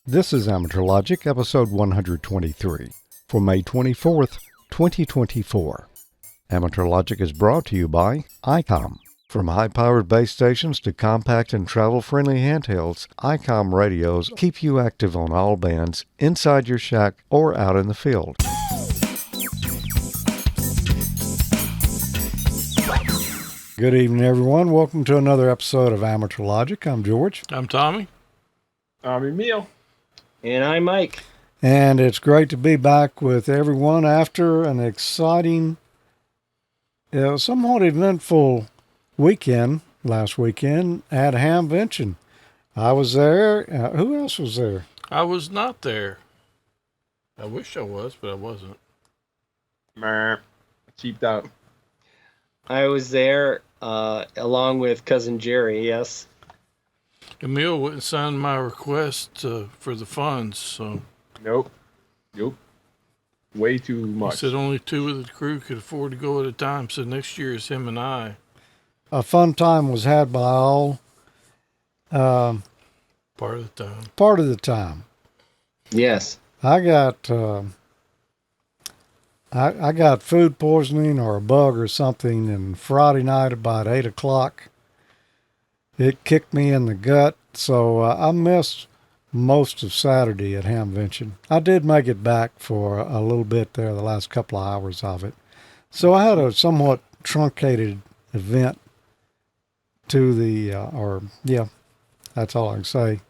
This is Amateur Logic, episode 123, for May 24th, 2024. Amateur Logic is brought to you by Icom. From high-powered base stations to compact and travel-friendly handhelds, Icom radios keep you active on all bands, inside your shack or out in the field. Good evening, everyone. Welcome to another episode of Amateur Logic. I'm George. I'm Tommy. I'm Emile. And I'm Mike. And it's great to be back with everyone after an exciting, somewhat eventful weekend, last weekend, at Hamvention. I was there. Who else was there? I was not there. I wish I was, but I wasn't. Cheaped out. I was there along with cousin Jerry, yes. Emile wouldn't sign my request for the funds, so... Nope. Way too much. He said only two of the crew could afford to go at a time, so next year it's him and I. A fun time was had by all. Part of the time. Part of the time. Yes. I got I got food poisoning or a bug or something, and Friday night about 8 o'clock, it kicked me in the gut, so I missed most of Saturday at Hamvention. I did make it back for a little bit there, the last couple of hours of it. So I had a somewhat truncated event to the, that's all I can say.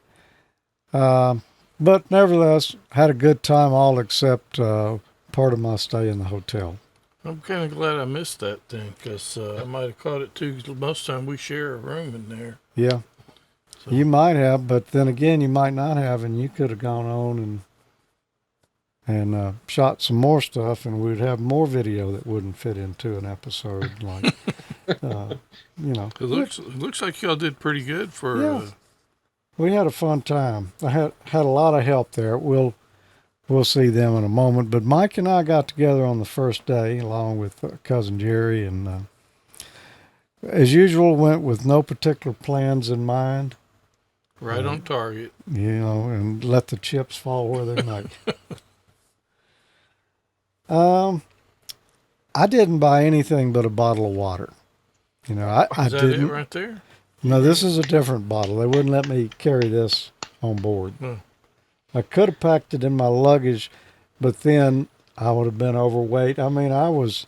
But nevertheless, had a good time, all except part of my stay in the hotel. I'm kind of glad I missed that thing, because I might have caught it too, 'cause most of the time we share a room in there. Yeah. So. You might have, but then again, you might not have, and you could have gone on and shot some more stuff, and we'd have more video that wouldn't fit into an episode. Like, It looks like y'all did pretty good for. Yeah. We had a fun time. I had a lot of help there. We'll see them in a moment. But Mike and I got together on the first day, along with cousin Jerry, and as usual, went with no particular plans in mind. Right on target. And let the chips fall where they might. I didn't buy anything but a bottle of water. Is I that didn't. it right there? No, this is a different bottle. They wouldn't let me carry this on board. I could have packed it in my luggage, but then I would have been overweight. I mean, I was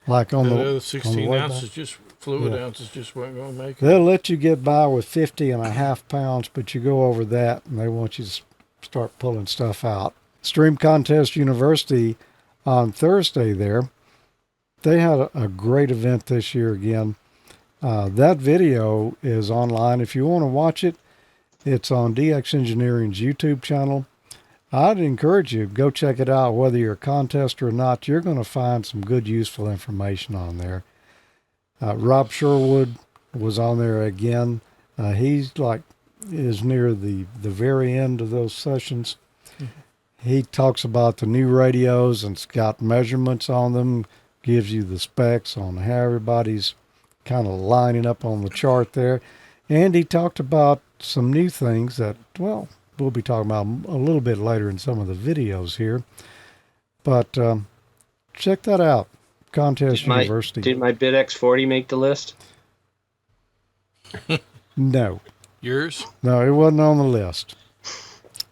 like on the other 16 on the ounces, just fluid ounces, just weren't going to make it. They'll let you get by with 50.5 pounds, but you go over that, and they want you to start pulling stuff out. Stream Contest University on Thursday there, they had a great event this year again. That video is online. If you want to watch it, it's on DX Engineering's YouTube channel. I'd encourage you, go check it out. Whether you're a contester or not, you're going to find some good, useful information on there. Rob Sherwood was on there again. He's is near the very end of those sessions. Mm-hmm. He talks about the new radios and it's got measurements on them, gives you the specs on how everybody's kind of lining up on the chart there. And he talked about some new things that, we'll be talking about a little bit later in some of the videos here. But check that out, Contest University. Did my BitX40 make the list? No. Yours? No, it wasn't on the list.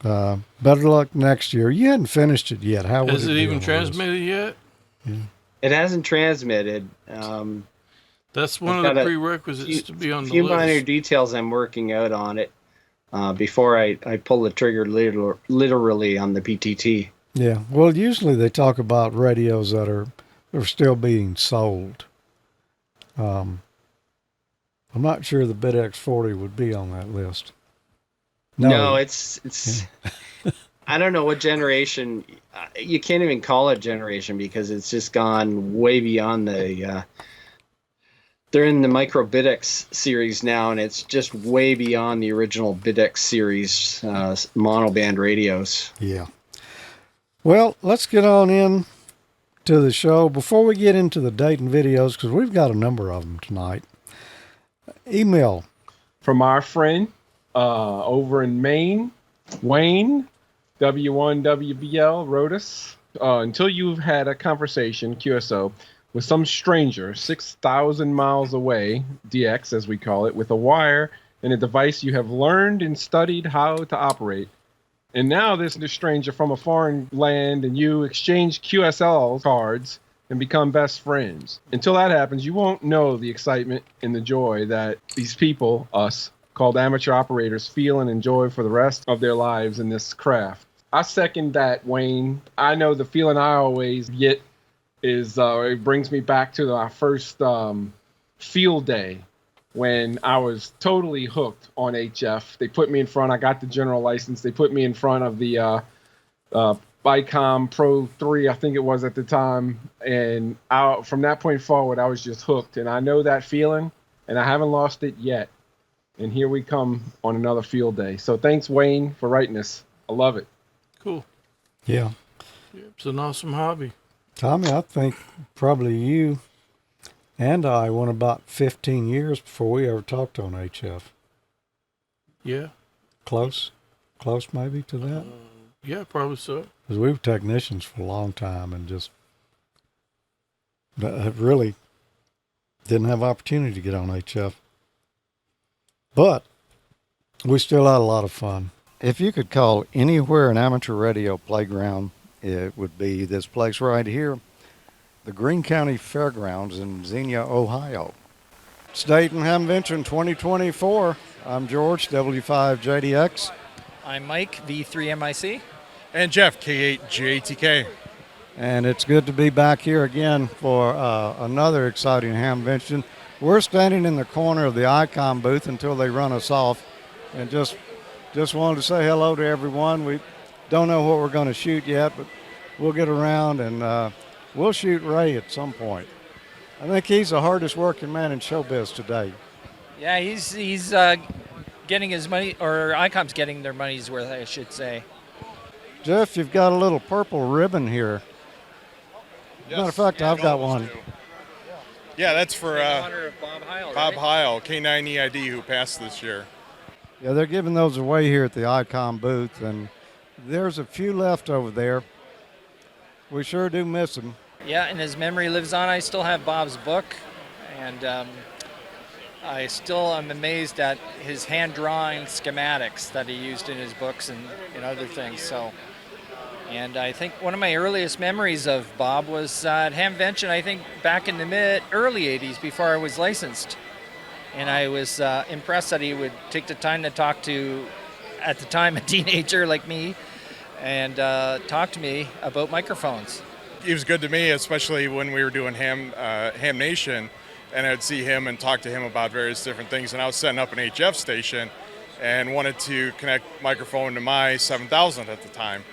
Better luck next year. You hadn't finished it yet. How Has it even transmitted yet? Yeah. It hasn't transmitted. That's one of the prerequisites to be on the list. A few minor details I'm working out on it before I pull the trigger literally on the PTT. Yeah, well, usually they talk about radios that are still being sold. I'm not sure the BitX40 would be on that list. No, it's I don't know what generation. You can't even call it generation because it's just gone way beyond the... They're in the micro BitX series now, and it's just way beyond the original BitX series monoband radios. Yeah. Well, let's get on in to the show. Before we get into the Dayton videos, because we've got a number of them tonight, Emile. From our friend over in Maine, Wayne, W1WBL, wrote us, until you've had a conversation, QSO, with some stranger 6,000 miles away, DX as we call it, with a wire and a device you have learned and studied how to operate. And now this stranger from a foreign land and you exchange QSL cards and become best friends. Until that happens, you won't know the excitement and the joy that these people, us, called amateur operators, feel and enjoy for the rest of their lives in this craft. I second that, Wayne. I know the feeling I always get is it brings me back to our first field day when I was totally hooked on HF. They put me in front. I got the general license. They put me in front of the Icom Pro 3, I think it was at the time. And from that point forward, I was just hooked. And I know that feeling, and I haven't lost it yet. And here we come on another field day. So thanks, Wayne, for writing this. I love it. Cool. Yeah. It's an awesome hobby. Tommy, I think probably you and I went about 15 years before we ever talked on HF. Yeah. Close maybe to that? Yeah, probably so. Because we were technicians for a long time and just really didn't have opportunity to get on HF. But we still had a lot of fun. If you could call anywhere an amateur radio playground, it would be this place right here, the Greene County Fairgrounds in Xenia, Ohio. It's Dayton Hamvention 2024. I'm George, W5JDX. I'm Mike, V3MIC. And Jeff, K8JTK. And it's good to be back here again for another exciting Hamvention. We're standing in the corner of the Icom booth until they run us off. And just wanted to say hello to everyone. We don't know what we're going to shoot yet, but we'll get around and we'll shoot Ray at some point. I think he's the hardest working man in showbiz today. Yeah, he's getting his money, or Icom's getting their money's worth, I should say. Jeff, you've got a little purple ribbon here. Yes. Matter of fact, I've got one. Yeah, that's for In honor of Bob Heil, Bob right? Heil, K9EID, who passed this year. Yeah, they're giving those away here at the Icom booth, and there's a few left over there. We sure do miss them. Yeah, and his memory lives on. I still have Bob's book, and I still am amazed at his hand-drawn schematics that he used in his books and other things. So, and I think one of my earliest memories of Bob was at Hamvention, I think back in the early 80s before I was licensed. And I was impressed that he would take the time to talk to, at the time, a teenager like me, and talk to me about microphones. He was good to me, especially when we were doing Ham Nation, and I'd see him and talk to him about various different things. And I was setting up an HF station and wanted to connect microphone to my 7000 at the time.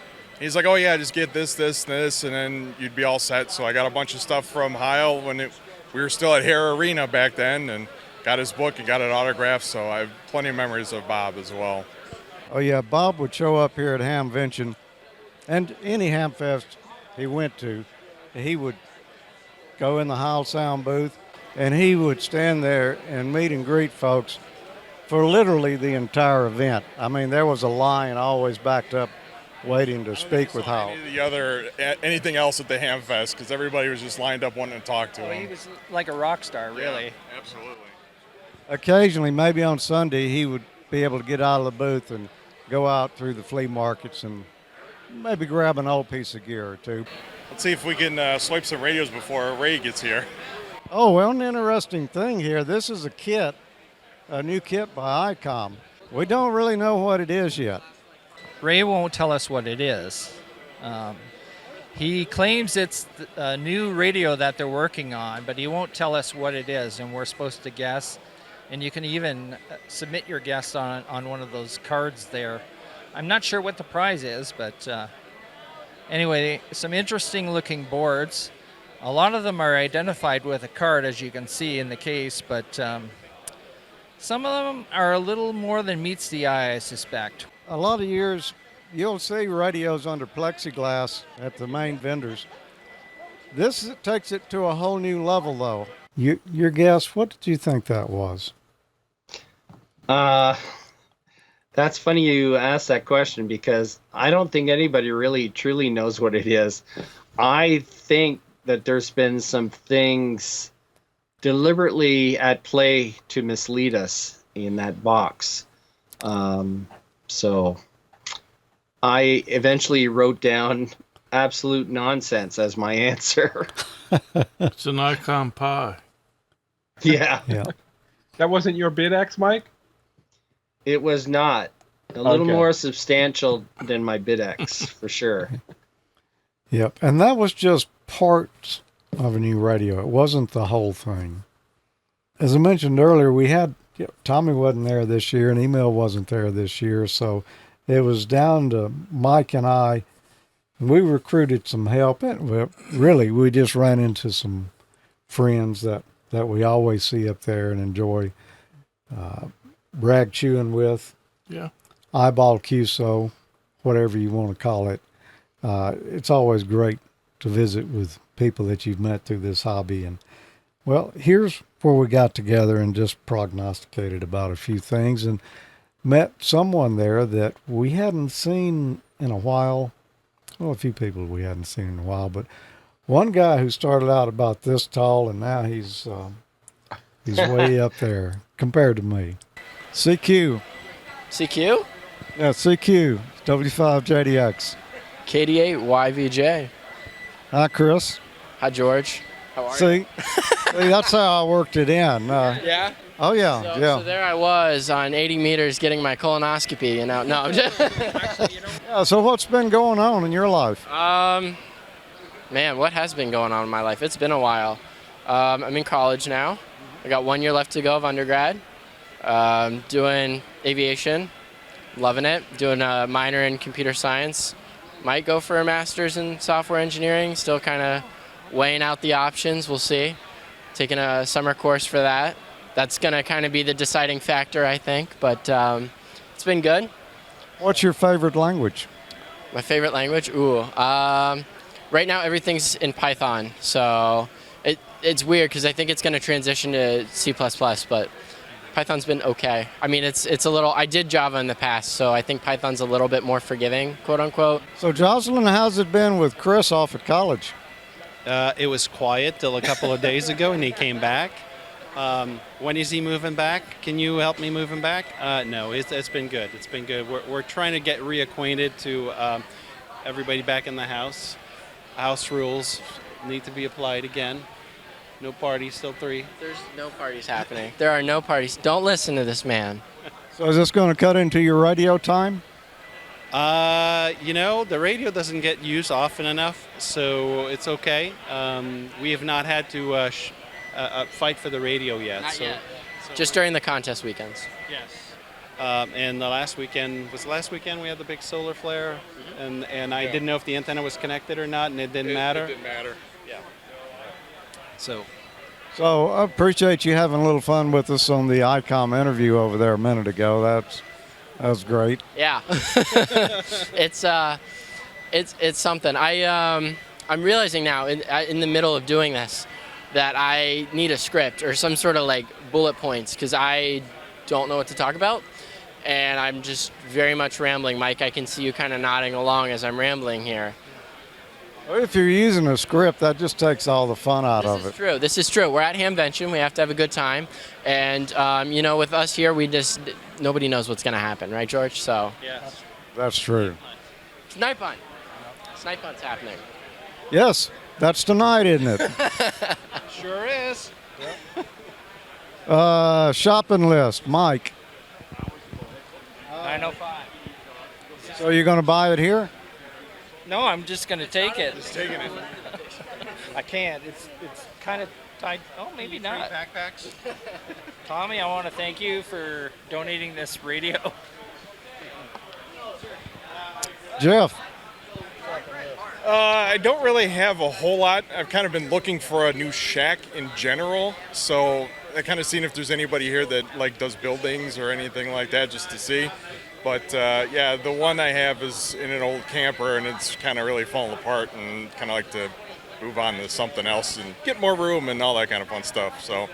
He's like, oh yeah, just get this, and then you'd be all set. So I got a bunch of stuff from Heil when we were still at Hare Arena back then, and got his book and got it autographed. So I have plenty of memories of Bob as well. Oh yeah, Bob would show up here at Hamvention, and any Hamfest he went to, he would go in the Heil Sound booth, and he would stand there and meet and greet folks for literally the entire event. I mean, there was a line always backed up waiting to speak with Heil. Anything else at the Hamfest, because everybody was just lined up wanting to talk to him. He was like a rock star, really. Yeah, absolutely. Occasionally, maybe on Sunday, he would be able to get out of the booth and go out through the flea markets and maybe grab an old piece of gear or two. Let's see if we can swipe some radios before Ray gets here. Oh, well, an interesting thing here. This is a new kit by Icom. We don't really know what it is yet. Ray won't tell us what it is. He claims it's a new radio that they're working on, but he won't tell us what it is, and we're supposed to guess. And you can even submit your guess on one of those cards there. I'm not sure what the prize is, but anyway, some interesting looking boards. A lot of them are identified with a card, as you can see in the case, but some of them are a little more than meets the eye, I suspect. A lot of years, you'll see radios under plexiglass at the main vendors. This takes it to a whole new level, though. Your guess, what did you think that was? That's funny you asked that question because I don't think anybody really truly knows what it is. I think that there's been some things deliberately at play to mislead us in that box. So I eventually wrote down absolute nonsense as my answer. It's an Icom pie. Yeah. Yeah. That wasn't your BidX, Mike? It was not. A little Okay. more substantial than my BidX, for sure. Yep. And that was just parts of a new radio. It wasn't the whole thing. As I mentioned earlier, we had, Tommy wasn't there this year and Emile wasn't there this year. So it was down to Mike and I. We recruited some help. And really, we just ran into some friends that we always see up there and enjoy brag chewing with. Yeah. Eyeball QSO, whatever you want to call it. It's always great to visit with people that you've met through this hobby. And, well, here's where we got together and just prognosticated about a few things and met someone there that we hadn't seen in a while. Well, a few people we hadn't seen in a while, but one guy who started out about this tall and now he's way up there compared to me. CQ. CQ? Yeah, CQ, W5JDX. KD8YVJ. Hi, Chris. Hi, George. How are you? See, that's how I worked it in. Yeah? Oh, yeah, So there I was on 80 meters getting my colonoscopy, and no, I'm just... Yeah, so what's been going on in your life? Man, what has been going on in my life? It's been a while. I'm in college now. I got 1 year left to go of undergrad. Doing aviation, loving it. Doing a minor in computer science. Might go for a master's in software engineering. Still kind of weighing out the options. We'll see. Taking a summer course for that. That's going to kind of be the deciding factor, I think. But it's been good. What's your favorite language? My favorite language? Ooh. Right now, everything's in Python. So it's weird because I think it's going to transition to C++, but Python's been okay. I mean, it's a little, I did Java in the past, so I think Python's a little bit more forgiving, quote unquote. So, Jocelyn, how's it been with Chris off at college? It was quiet till a couple of days ago, and he came back. When is he moving back? Can you help me move him back? No, it's been good. It's been good. We're trying to get reacquainted to everybody back in the house. House rules need to be applied again. No parties, still 3. There's no parties happening. There are no parties. Don't listen to this man. So is this going to cut into your radio time? The radio doesn't get used often enough, so it's okay. We have not had to fight for the radio yet. Not yet. Just during the contest weekends. Yes. And the last weekend we had the big solar flare, and I didn't know if the antenna was connected or not, and it didn't matter. It didn't matter. Yeah. So I appreciate you having a little fun with us on the Icom interview over there a minute ago. That was great. Yeah. It's something. I'm realizing now in the middle of doing this that I need a script or some sort of like bullet points because I don't know what to talk about. And I'm just very much rambling. Mike, I can see you kind of nodding along as I'm rambling here. Well, if you're using a script, that just takes all the fun out of it. This is true. We're at Hamvention. We have to have a good time. And, with us here, nobody knows what's going to happen, right, George? So. yes. That's true. Snipe hunt. Snipe hunt's happening. Yes, that's tonight, isn't it? Sure is. Shopping list, Mike. 905. So you're going to buy it here? No, I'm just going to take it. Just taking it. I can't. It's kind of tied. Oh, maybe not. Backpacks. Tommy, I want to thank you for donating this radio. Jeff. I don't really have a whole lot. I've kind of been looking for a new shack in general, so I kind of seen if there's anybody here that does buildings or anything like that just to see. But the one I have is in an old camper and it's kind of really falling apart and kind of like to move on to something else and get more room and all that kind of fun stuff. So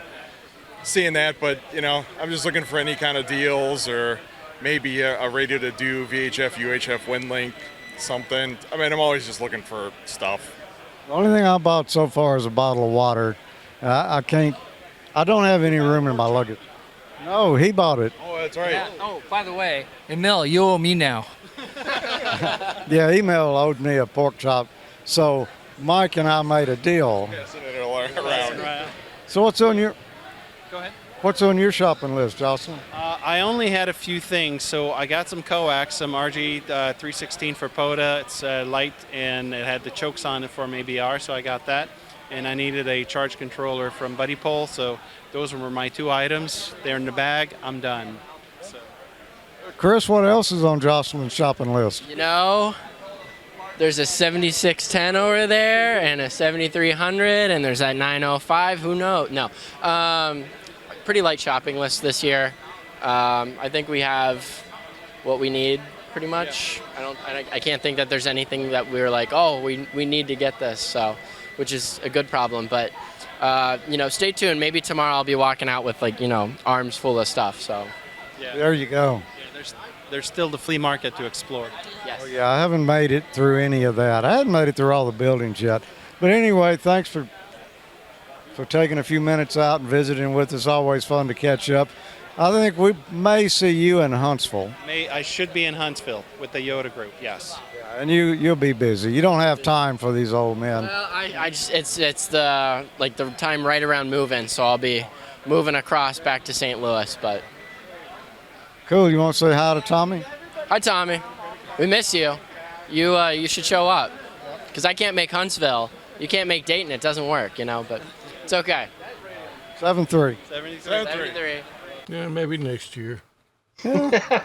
seeing that, but I'm just looking for any kind of deals or maybe a radio to do VHF, UHF, WinLink, something. I mean, I'm always just looking for stuff. The only thing I bought so far is a bottle of water. I don't have any room in my luggage. No, he bought it. Oh, that's right. Yeah. Oh, by the way, Emile, you owe me now. Yeah, Emile owed me a pork chop. So Mike and I made a deal. Passing it around. So what's on your... Go ahead. What's on your shopping list, Jocelyn? I only had a few things, so I got some coax, some RG 316 for POTA. It's light, and it had the chokes on it for ABR, so I got that. And I needed a charge controller from Buddy Pole, so those were my 2 items. They're in the bag. I'm done. So. Chris, what else is on Jocelyn's shopping list? You know, there's a 7610 over there and a 7300, and there's that 905. Who knows? No. Pretty light shopping list this year. I think we have what we need pretty much. I can't think that there's anything that we're like, oh, we need to get this. So, which is a good problem. But stay tuned. Maybe tomorrow I'll be walking out with arms full of stuff. So. Yeah. There you go. Yeah, there's still the flea market to explore. Yes. Oh, yeah, I haven't made it through any of that. I hadn't made it through all the buildings yet. But anyway, thanks for taking a few minutes out and visiting with us. Always fun to catch up. I think we may see you in Huntsville. I should be in Huntsville with the Yoda group, yes. Yeah, and you'll be busy. You don't have time for these old men. Well, it's the time right around moving, so I'll be moving across back to St. Louis. But Cool. You want to say hi to Tommy? hi, Tommy. We miss you. You should show up, because I can't make Huntsville. You can't make Dayton. It doesn't work, but it's okay. 7-3. 73. Yeah, maybe next year. Yeah.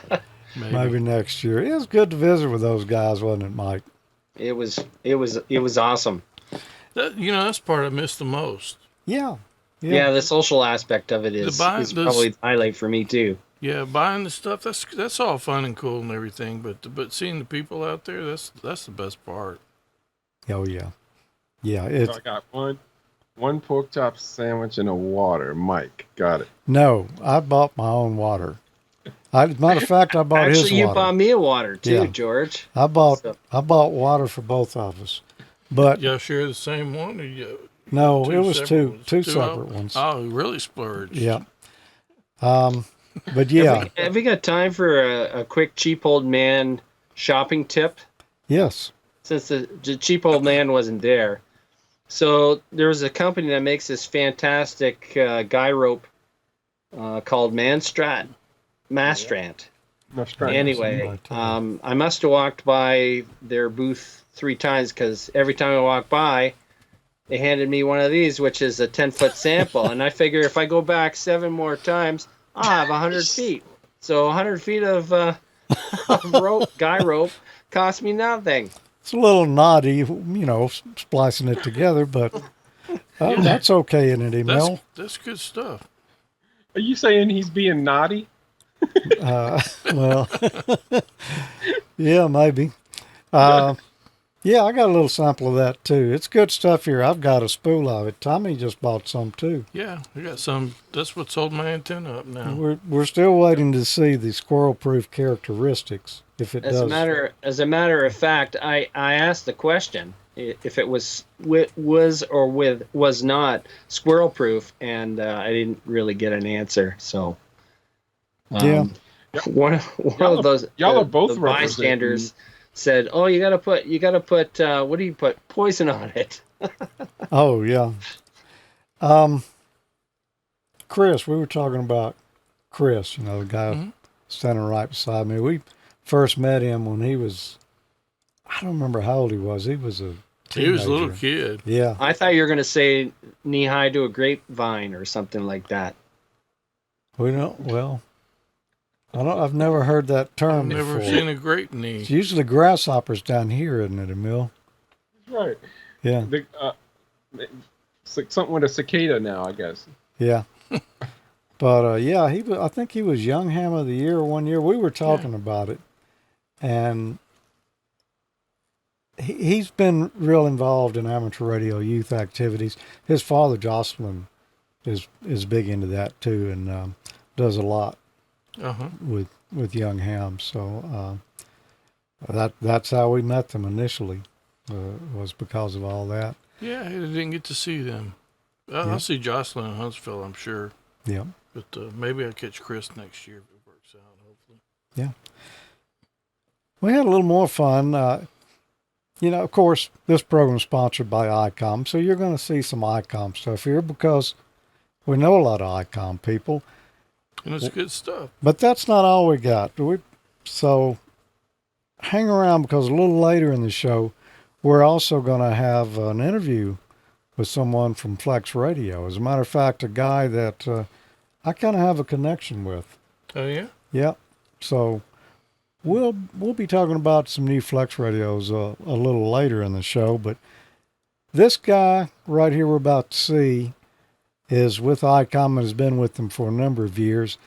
Maybe next year. It was good to visit with those guys, wasn't it, Mike? It was awesome. That's part I miss the most. Yeah. Yeah, the social aspect of it is probably the highlight for me too. Yeah, buying the stuff, that's all fun and cool and everything, but seeing the people out there, that's the best part. Oh yeah. Yeah. So I got one pork chop sandwich and a water. Mike, got it. No, I bought my own water. As a matter of fact, I bought his water. Actually, you bought me a water too, Yeah. George. I bought water for both of us. But Y'all share the same one? Or no, it was two ones? separate ones. Oh, really splurged. Yeah. But yeah. Have we got time for a quick cheap old man shopping tip? Yes. Since the cheap old man wasn't there. So there was a company that makes this fantastic guy rope called Mastrant. Anyway, I must have walked by their booth 3 times, because every time I walk by, they handed me one of these, which is a 10-foot sample. And I figure if I go back 7 more times, I'll have 100 feet. So 100 feet of guy rope cost me nothing. It's a little naughty, splicing it together, but that's okay in it, Emile. That's good stuff. Are you saying he's being naughty? Well, yeah, maybe. Yeah, I got a little sample of that too. It's good stuff here. I've got a spool of it. Tommy just bought some too. Yeah, I got some. That's what's holding my antenna up now. We're still waiting to see the squirrel-proof characteristics. If it does. As a matter of fact, I asked the question if it was not squirrel proof, and I didn't really get an answer. So yeah, one of those y'all are both the bystanders said, "Oh, you gotta put what do you put? Poison on it." Oh yeah. Chris, we were talking about Chris. The guy standing right beside me. We first met him when he was, I don't remember how old he was. He was a teenager. He was a little kid. Yeah. I thought you were going to say knee high to a grapevine or something like that. I've never heard that term before. Never seen a grape knee. It's usually grasshoppers down here, isn't it, Emile? Right. Yeah. It's like something with a cicada now, I guess. Yeah. But yeah, I think he was Young Ham of the Year one year. We were talking about it. And he's been real involved in amateur radio youth activities. His father, Jocelyn, is big into that too, and does a lot with young Ham. So that's how we met them initially, was because of all that. Yeah, I didn't get to see them. I'll see Jocelyn in Huntsville, I'm sure. Yeah. But maybe I'll catch Chris next year if it works out, hopefully. Yeah. We had a little more fun. Of course, this program is sponsored by Icom, so you're going to see some Icom stuff here because we know a lot of Icom people. And it's good stuff. But that's not all we got. So hang around because a little later in the show, we're also going to have an interview with someone from Flex Radio. As a matter of fact, a guy that I kind of have a connection with. Oh, yeah? Yeah. So we'll be talking about some new Flex Radios a little later in the show. But this guy right here we're about to see is with Icom and has been with them for a number of years.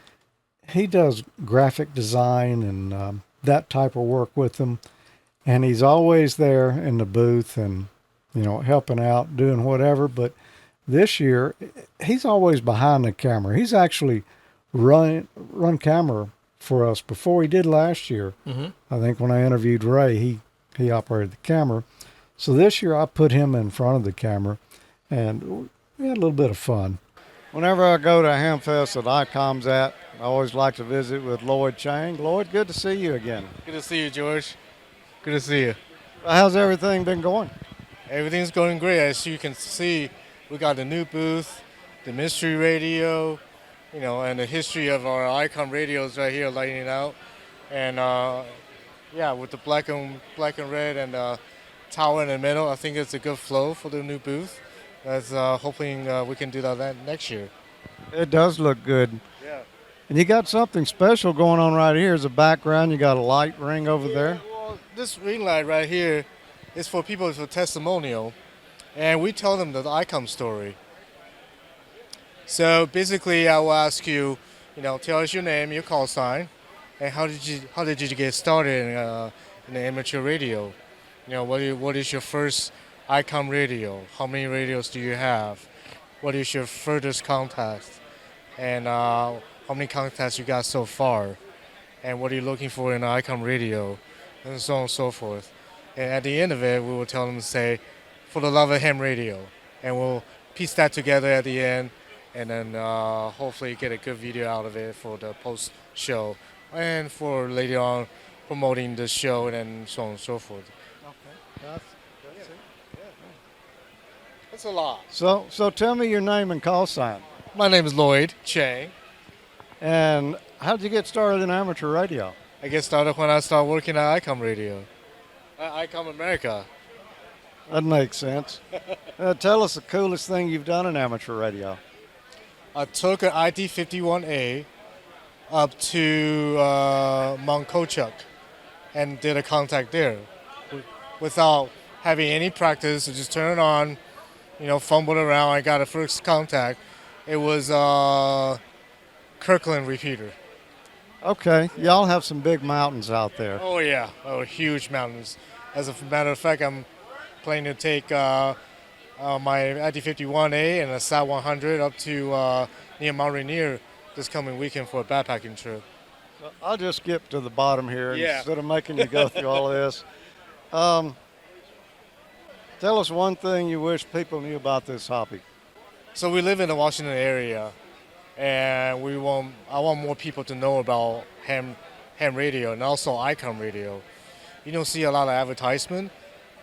He does graphic design and that type of work with them. And he's always there in the booth and, helping out, doing whatever. But this year, he's always behind the camera. He's actually run camera for us before he did last year. Mm-hmm. I think when I interviewed Ray, he operated the camera. So this year I put him in front of the camera, and we had a little bit of fun. Whenever I go to Hamfest that Icom's at, I always like to visit with Lloyd Chang. Lloyd, good to see you again. Good to see you, George. Good to see you. How's everything been going? Everything's going great. As you can see, we got the new booth, the mystery radio, and the history of our Icom radios right here lighting out. And with the black and red and tower in the middle, I think it's a good flow for the new booth. That's hoping we can do that next year. It does look good. Yeah. And you got something special going on right here as a background. You got a light ring over there. Well, this ring light right here is for people for testimonial, and we tell them the Icom story. So basically, I will ask you, tell us your name, your call sign, and how did you get started in the amateur radio? What is your first Icom radio? How many radios do you have? What is your furthest contact? And how many contacts you got so far? And what are you looking for in an Icom radio? And so on and so forth. And at the end of it, we will tell them to say, for the love of ham radio. And we'll piece that together at the end, and then hopefully get a good video out of it for the post-show. And for later on promoting the show and so on and so forth. Okay. That's it. Yeah. That's a lot. So tell me your name and call sign. My name is Lloyd Chang. And how did you get started in amateur radio? I get started when I started working at Icom Radio. Icom America. That makes sense. Tell us the coolest thing you've done in amateur radio. I took an ID51A up to Mount Kochuk and did a contact there without having any practice. I just turned it on, fumbled around. I got a first contact. It was Kirkland repeater. Okay, y'all have some big mountains out there. Oh yeah, huge mountains. As a matter of fact, I'm planning to take my ID51A and a SAT 100 up to near Mount Rainier this coming weekend for a backpacking trip. I'll just skip to the bottom here Yeah. instead of making you go through all of this. Tell us one thing you wish people knew about this hobby. So we live in the Washington area, and I want more people to know about ham radio and also Icom radio. You don't see a lot of advertisement,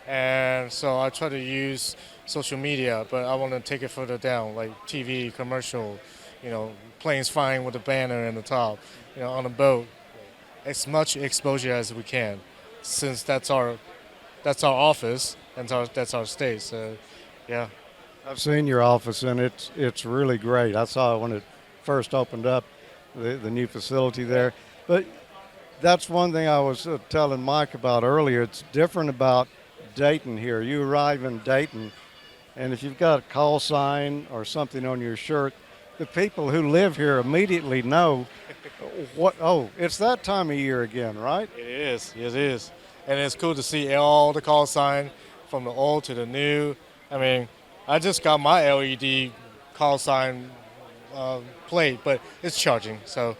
and so I try to use social media, but I want to take it further down, like TV, commercial, planes flying with a banner in the top, on a boat. As much exposure as we can, since that's our office and that's our state. So, yeah. I've seen your office, and it's really great. I saw it when it first opened up, the new facility there. But that's one thing I was telling Mike about earlier. It's different about Dayton here. You arrive in Dayton, and if you've got a call sign or something on your shirt, the people who live here immediately know it's that time of year again, right? It is. It is. And it's cool to see all the call sign from the old to the new. I mean, I just got my LED call sign plate, but it's charging. So,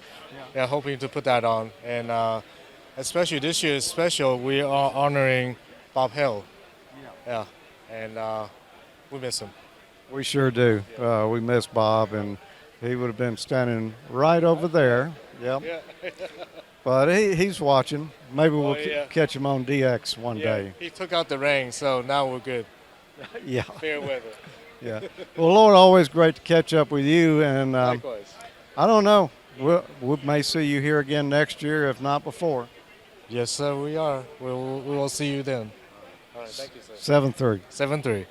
yeah, hoping to put that on. And especially this year's special, we are honoring Bob Hill. Yeah, and we miss him. We sure do. We miss Bob, and he would have been standing right over there. Yep. Yeah. But he's watching. Maybe we'll catch him on DX one day. He took out the rain, so now we're good. Yeah. Fair weather. Yeah. Well, Lord, always great to catch up with you. And Likewise. I don't know. We may see you here again next year, if not before. Yes, sir, we are. We will see you then. All right, thank you, sir. 7-3. 7-3.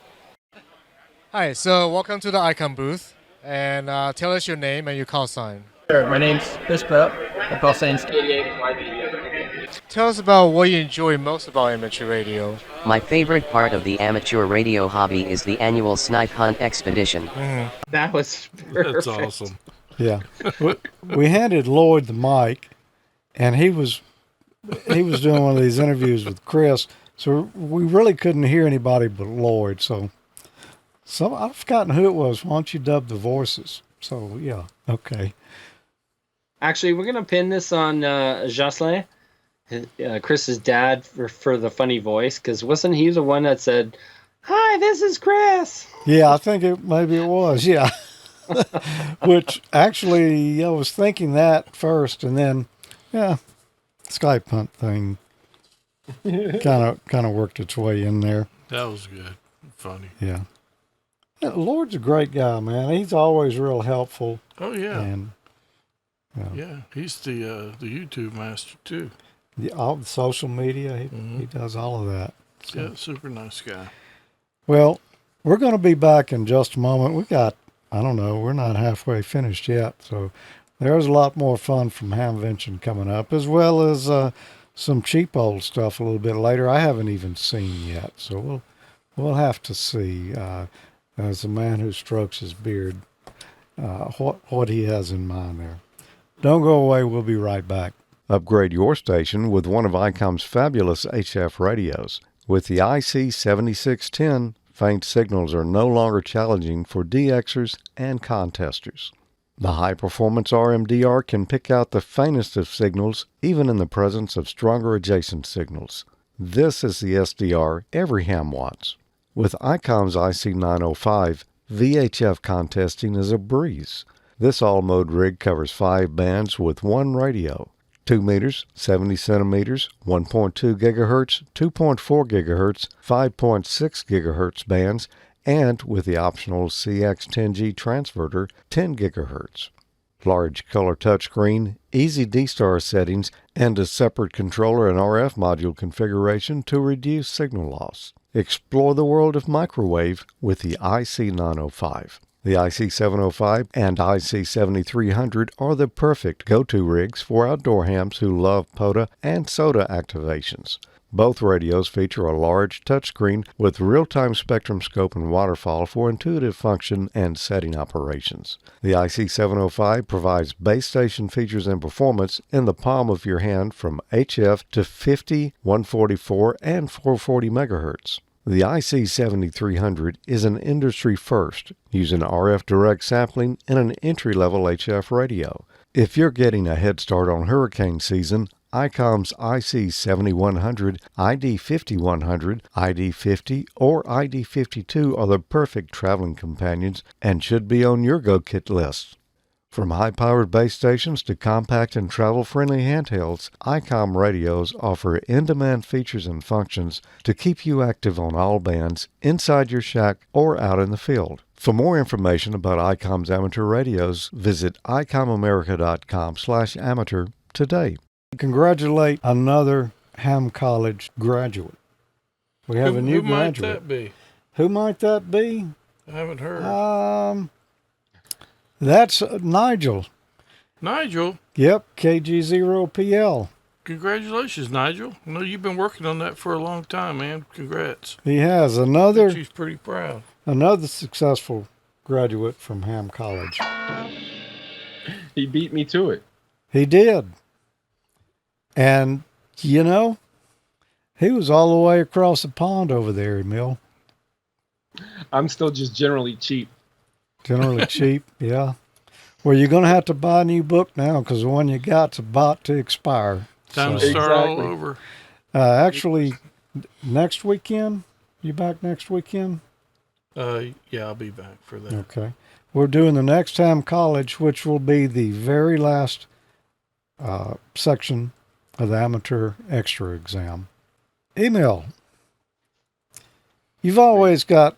Hi, so welcome to the Icom booth. And tell us your name and your call sign. Sure, my name's Bispop. My call sign's 88. Tell us about what you enjoy most about amateur radio. My favorite part of the amateur radio hobby is the annual snipe hunt expedition. Mm-hmm. That was perfect. That's awesome. Yeah. We handed Lloyd the mic, and he was doing one of these interviews with Chris, so we really couldn't hear anybody but Lloyd. So I've forgotten who it was. Why don't you dub the voices? So, yeah, okay. Actually, we're going to pin this on Jocelyn, Chris's dad, for the funny voice, because wasn't he the one that said, "Hi, this is Chris"? Yeah, I think maybe it was, yeah. Which, actually, I was thinking that first, and then, yeah, Skype hunt thing kind of worked its way in there. That was good. Funny. Yeah. Lord's a great guy, man. He's always real helpful. Oh, yeah. And yeah, he's the YouTube master too. All the social media, he does all of that. So. Yeah, super nice guy. Well, we're going to be back in just a moment. We got, I don't know, we're not halfway finished yet. So there's a lot more fun from Hamvention coming up, as well as some cheap old stuff a little bit later. I haven't even seen yet, so we'll have to see. As a man who strokes his beard, what he has in mind there. Don't go away. We'll be right back. Upgrade your station with one of Icom's fabulous HF radios. With the IC7610, faint signals are no longer challenging for DXers and contesters. The high-performance RMDR can pick out the faintest of signals, even in the presence of stronger adjacent signals. This is the SDR every ham wants. With Icom's IC905, VHF contesting is a breeze. This all-mode rig covers 5 bands with one radio. 2 meters, 70 centimeters, 1.2 gigahertz, 2.4 gigahertz, 5.6 gigahertz bands, and with the optional CX10G transverter, 10 gigahertz. Large color touchscreen, easy D-Star settings, and a separate controller and RF module configuration to reduce signal loss. Explore the world of microwave with the IC905. The IC705 and IC7300 are the perfect go-to rigs for outdoor hams who love POTA and SOTA activations. Both radios feature a large touchscreen with real-time spectrum scope and waterfall for intuitive function and setting operations. The IC705 provides base station features and performance in the palm of your hand from HF to 50, 144, and 440 MHz. The IC7300 is an industry first, using RF direct sampling in an entry-level HF radio. If you're getting a head start on hurricane season, Icom's IC7100, ID5100, ID50, or ID52 are the perfect traveling companions and should be on your go-kit list. From high-powered base stations to compact and travel-friendly handhelds, Icom radios offer in-demand features and functions to keep you active on all bands, inside your shack or out in the field. For more information about Icom's amateur radios, visit icomamerica.com/amateur today. Congratulate another Ham College graduate. We have a new graduate. Who might that be? Who might that be? I haven't heard. That's Nigel. Nigel? Yep, KG0PL. Congratulations, Nigel. I know you've been working on that for a long time, man. Congrats. He has She's pretty proud. Another successful graduate from Ham College. He beat me to it. He did. And, you know, he was all the way across the pond over there, Emile. I'm still just generally cheap. Generally cheap, yeah. Well, you're going to have to buy a new book now because the one you got's about to expire. Time to start all over. Actually, next weekend. You back next weekend? Yeah, I'll be back for that. Okay. We're doing the Next Time College, which will be the very last section of the Amateur Extra exam. Emile, you've always got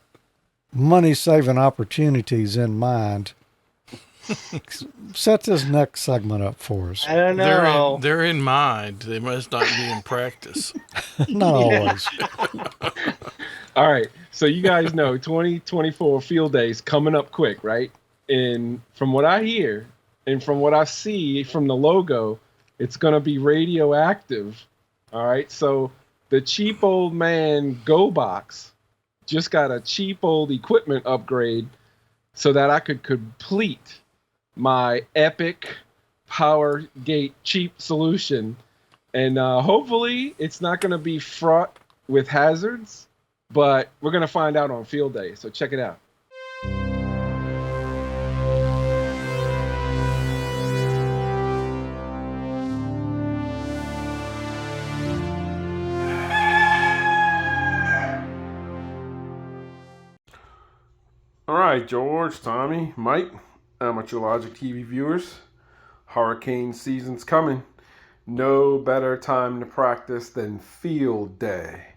money-saving opportunities in mind. Set this next segment up for us. I don't know. They're in mind. They must not be in practice. Not always. All right. So you guys know 2024 field days coming up quick, right? And from what I hear and from what I see from the logo, it's going to be radioactive. All right. So the cheap old man Go Box just got a cheap old equipment upgrade so that I could complete my epic power gate cheap solution. And hopefully it's not going to be fraught with hazards, but we're going to find out on field day. So check it out. All right, George, Tommy, Mike, AmateurLogic.TV viewers, hurricane season's coming. No better time to practice than field day.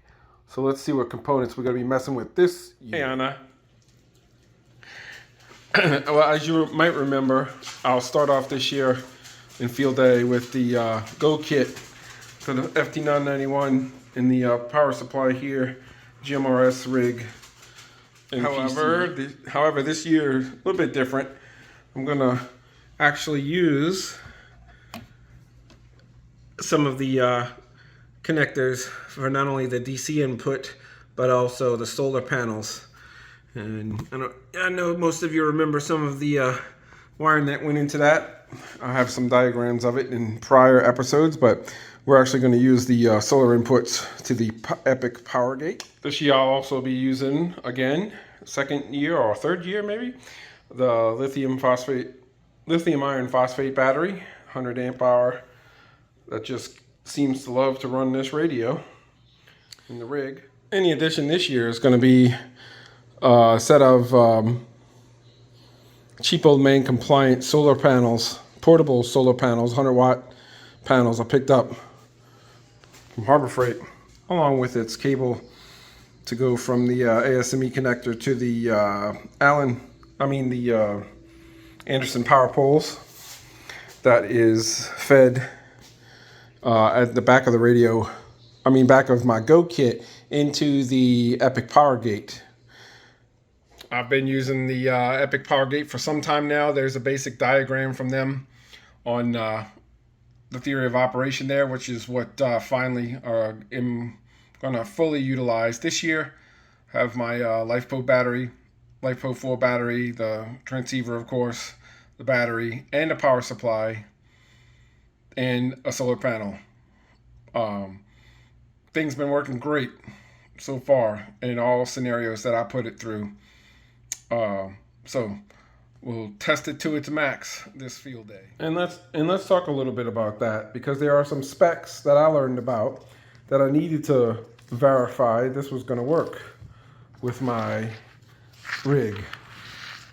So let's see what components we're going to be messing with this year. Hey, Anna. Well, as you might remember, I'll start off this year in field day with the Go kit for the FT991 in the power supply here, GMRS rig. However, this year is a little bit different. I'm going to actually use some of the connectors for not only the DC input, but also the solar panels. And I know most of you remember some of the wiring that went into that. I have some diagrams of it in prior episodes, but we're actually going to use the solar inputs to the Epic Power Gate. This year I'll also be using, again, second year or third year maybe, the lithium iron phosphate battery, 100 amp hour, that just seems to love to run this radio in the rig. In addition, this year is going to be a set of cheap old man compliant solar panels, portable solar panels, 100 watt panels I picked up from Harbor Freight, along with its cable to go from the ASME connector to the Anderson power poles that is fed at the back of the radio, back of my Go kit into the Epic Power Gate. I've been using the Epic Power Gate for some time now. There's a basic diagram from them on the theory of operation there, which is what finally I'm going to fully utilize this year. Have my LifePo battery, LifePo 4 battery, the transceiver, of course, the battery, and a power supply, and a solar panel. Things been working great so far in all scenarios that I put it through. So we'll test it to its max this field day. And let's talk a little bit about that, because there are some specs that I learned about that I needed to verify this was going to work with my rig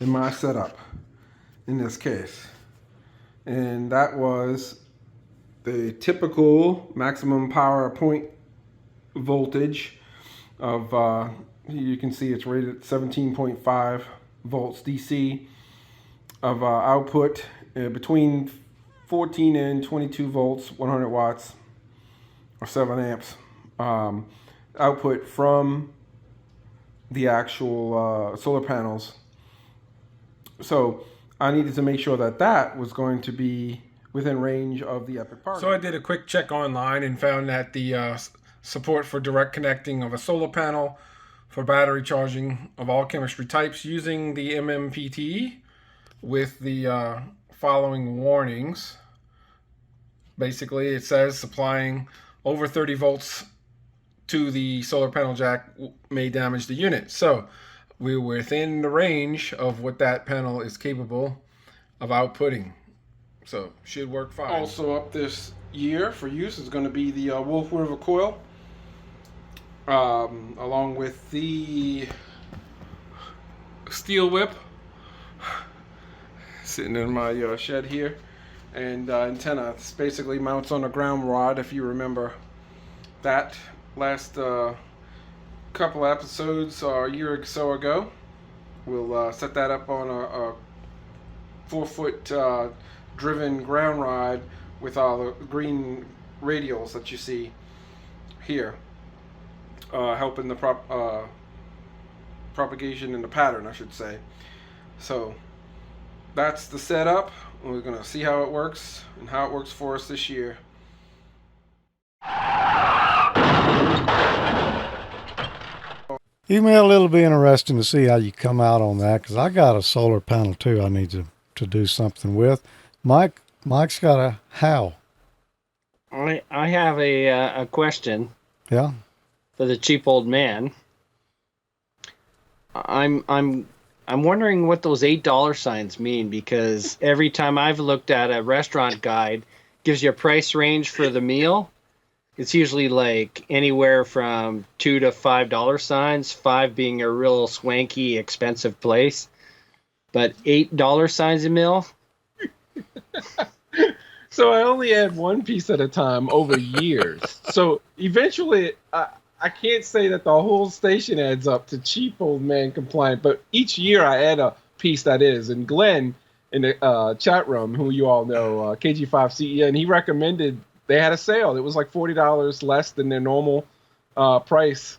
in my setup in this case. And that was the typical maximum power point voltage of you can see it's rated at 17.5 volts DC of output between 14 and 22 volts, 100 watts or 7 amps output from the actual solar panels. So I needed to make sure that that was going to be within range of the Epic Power. So I did a quick check online and found that the support for direct connecting of a solar panel for battery charging of all chemistry types using the MMPT with the following warnings. Basically, it says supplying over 30 volts to the solar panel jack may damage the unit. So we're within the range of what that panel is capable outputting. So should work fine. Also up this year for use is going to be the Wolf River coil, along with the steel whip sitting in my shed here, and antenna. This basically mounts on a ground rod, if you remember that last couple episodes a year or so ago. We'll set that up on a 4-foot driven ground rod with all the green radials that you see here, helping the propagation in the pattern, I should say. So that's the setup. We're going to see how it works and how it works for us this year. Emile, it'll be interesting to see how you come out on that, because I got a solar panel too I need to do something with. Mike's got a how. I have a question. Yeah. For the cheap old man. I'm wondering what those $8 signs mean, because every time I've looked at a restaurant guide, gives you a price range for the meal. It's usually like anywhere from $2 to $5 signs, 5 being a real swanky, expensive place. But $8 signs a meal? So I only add one piece at a time over years. So eventually, I can't say that the whole station adds up to cheap old man compliant, but each year I add a piece that is. And Glenn in the chat room, who you all know, KG5CEN, he recommended, they had a sale. It was like $40 less than their normal price.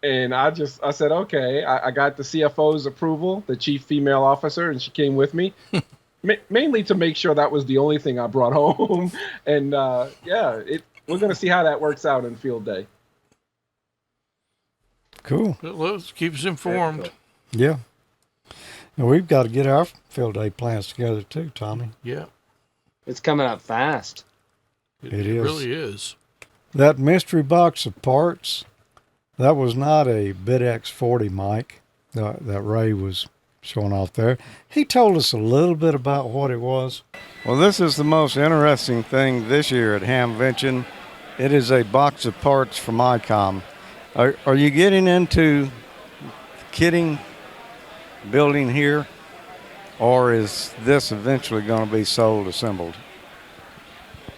And I said, okay, I got the CFO's approval, the chief female officer, and she came with me. Mainly to make sure that was the only thing I brought home. And we're going to see how that works out in field day. Cool. Let's keep us informed. Yeah. And we've got to get our field day plans together too, Tommy. Yeah. It's coming up fast. It is. It really is. That mystery box of parts, that was not a BitX 40 mic that Ray was showing off there. He told us a little bit about what it was. Well, this is the most interesting thing this year at Hamvention. It is a box of parts from Icom. Are you getting into kitting, building here, or is this eventually going to be sold assembled?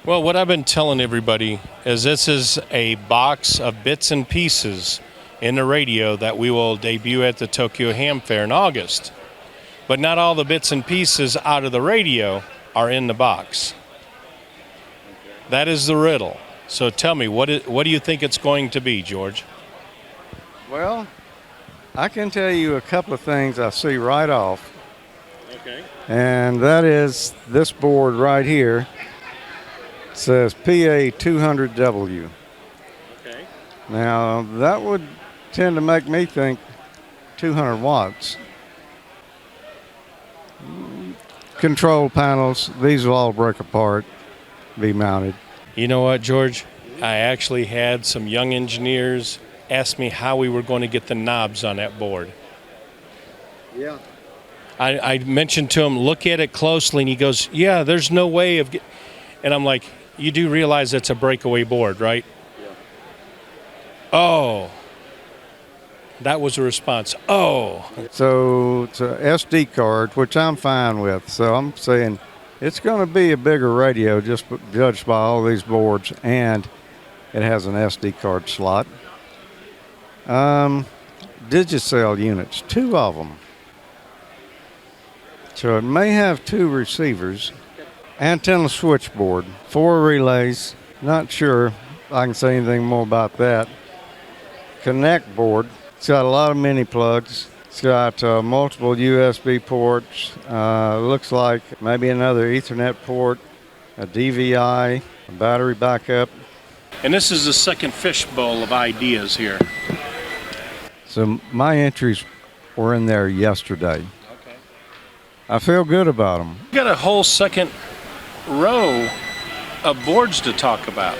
Well, what I've been telling everybody is this is a box of bits and pieces in the radio that we will debut at the Tokyo Ham Fair in August. But not all the bits and pieces out of the radio are in the box. That is the riddle. So tell me, what do you think it's going to be, George? Well, I can tell you a couple of things I see right off. Okay. And that is this board right here. It says PA200W. Okay. Now, that would tend to make me think 200 watts. Control panels, these will all break apart, be mounted. You know what, George? I actually had some young engineers ask me how we were going to get the knobs on that board. Yeah. I mentioned to him, look at it closely, and he goes, yeah, there's no way of and I'm like, you do realize it's a breakaway board, right? Yeah. Oh. That was a response. Oh. So it's a SD card, which I'm fine with. So I'm saying it's going to be a bigger radio, just judged by all these boards, and it has an SD card slot. Digicel units, 2 of them. So it may have 2 receivers. Antenna switchboard, 4 relays. Not sure I can say anything more about that. Connect board. It's got a lot of mini plugs. It's got multiple USB ports. Looks like maybe another Ethernet port, a DVI, a battery backup. And this is the second fishbowl of ideas here. So my entries were in there yesterday. Okay. I feel good about them. You got a whole second row of boards to talk about.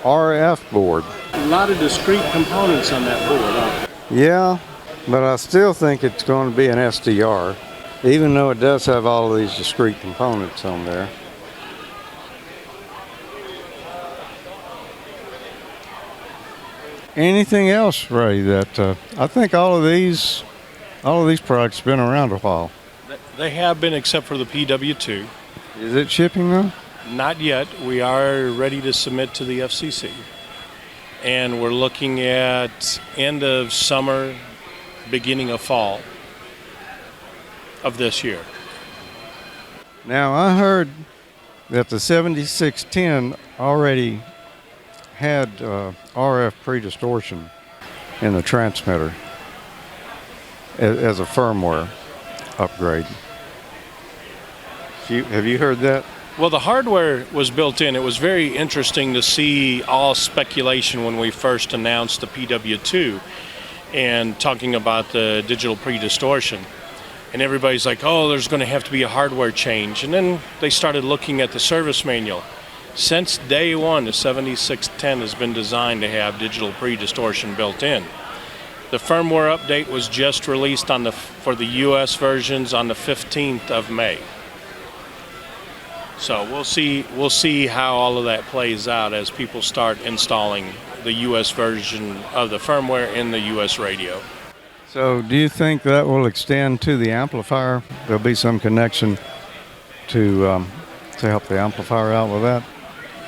RF board. A lot of discrete components on that board, huh? Yeah, but I still think it's going to be an SDR. even though it does have all of these discrete components on there. Anything else, Ray, that I think all of these products have been around a while. They have been, except for the PW2. Is it shipping though? Not yet. We are ready to submit to the FCC. And we're looking at end of summer, beginning of fall of this year. Now, I heard that the 7610 already had RF predistortion in the transmitter as a firmware upgrade. Have you heard that? Well, the hardware was built in. It was very interesting to see all speculation when we first announced the PW2 and talking about the digital predistortion. And everybody's like, oh, there's going to have to be a hardware change. And then they started looking at the service manual. Since day one, the 7610 has been designed to have digital predistortion built in. The firmware update was just released for the US versions on the 15th of May. So we'll see how all of that plays out as people start installing the US version of the firmware in the US radio. So do you think that will extend to the amplifier? There'll be some connection to help the amplifier out with that?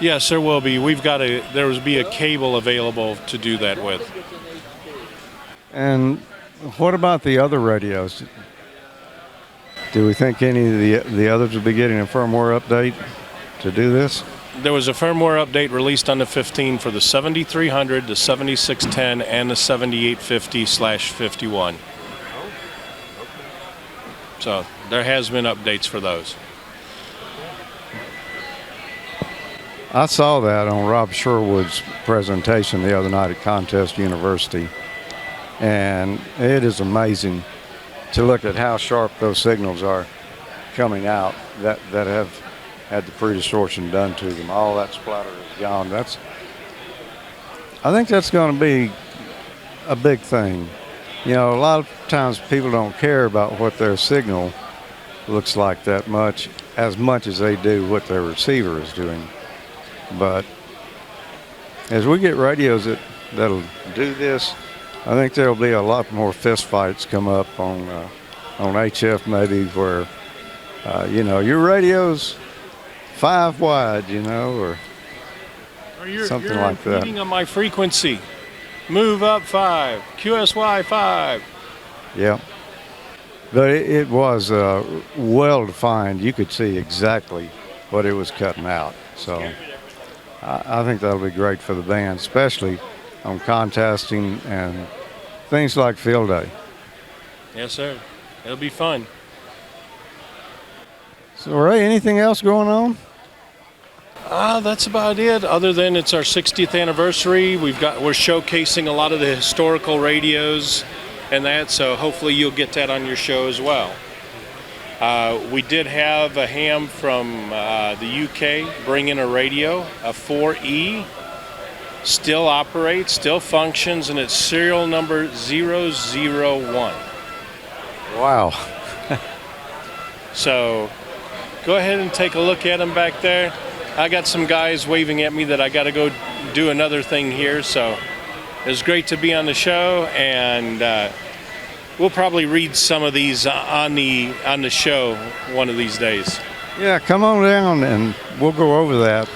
Yes, there will be. There will be a cable available to do that with. And what about the other radios? Do we think any of the others will be getting a firmware update to do this? There was a firmware update released on the 15 for the 7300, the 7610, and the 7850/51. So there has been updates for those. I saw that on Rob Sherwood's presentation the other night at Contest University, and it is amazing to look at how sharp those signals are coming out that have had the predistortion done to them. All that splatter is gone. I think that's going to be a big thing. You know, a lot of times people don't care about what their signal looks like that much as they do what their receiver is doing. But as we get radios that'll do this, I think there'll be a lot more fist fights come up on HF maybe where, your radio's 5 wide, or something like that. You're on my frequency. Move up 5. QSY 5. Yeah. But it was well defined. You could see exactly what it was cutting out. So I think that'll be great for the band, especially on contesting and things like field day. Yes, sir. It'll be fun. So, Ray, anything else going on? That's about it. Other than it's our 60th anniversary, we're showcasing a lot of the historical radios and that. So hopefully you'll get that on your show as well. We did have a ham from the UK bring in a radio, a 4E. Still operates, still functions, and it's serial number 001. Wow. So go ahead and take a look at them back there. I got some guys waving at me that I got to go do another thing here. So it was great to be on the show, and we'll probably read some of these on the show one of these days. Yeah, come on down and we'll go over that.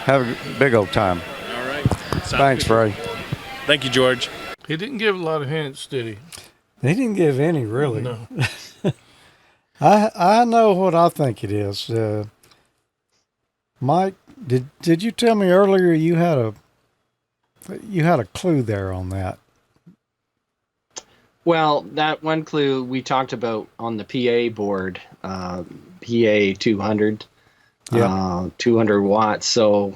Have a big old time. All right. Thanks, Ray. Thank you, George. He didn't give a lot of hints, did he? He didn't give any, really. No. I know what I think it is. Mike, did you tell me earlier you had a clue there on that? Well, that one clue we talked about on the PA board, PA 200, 200 watts. So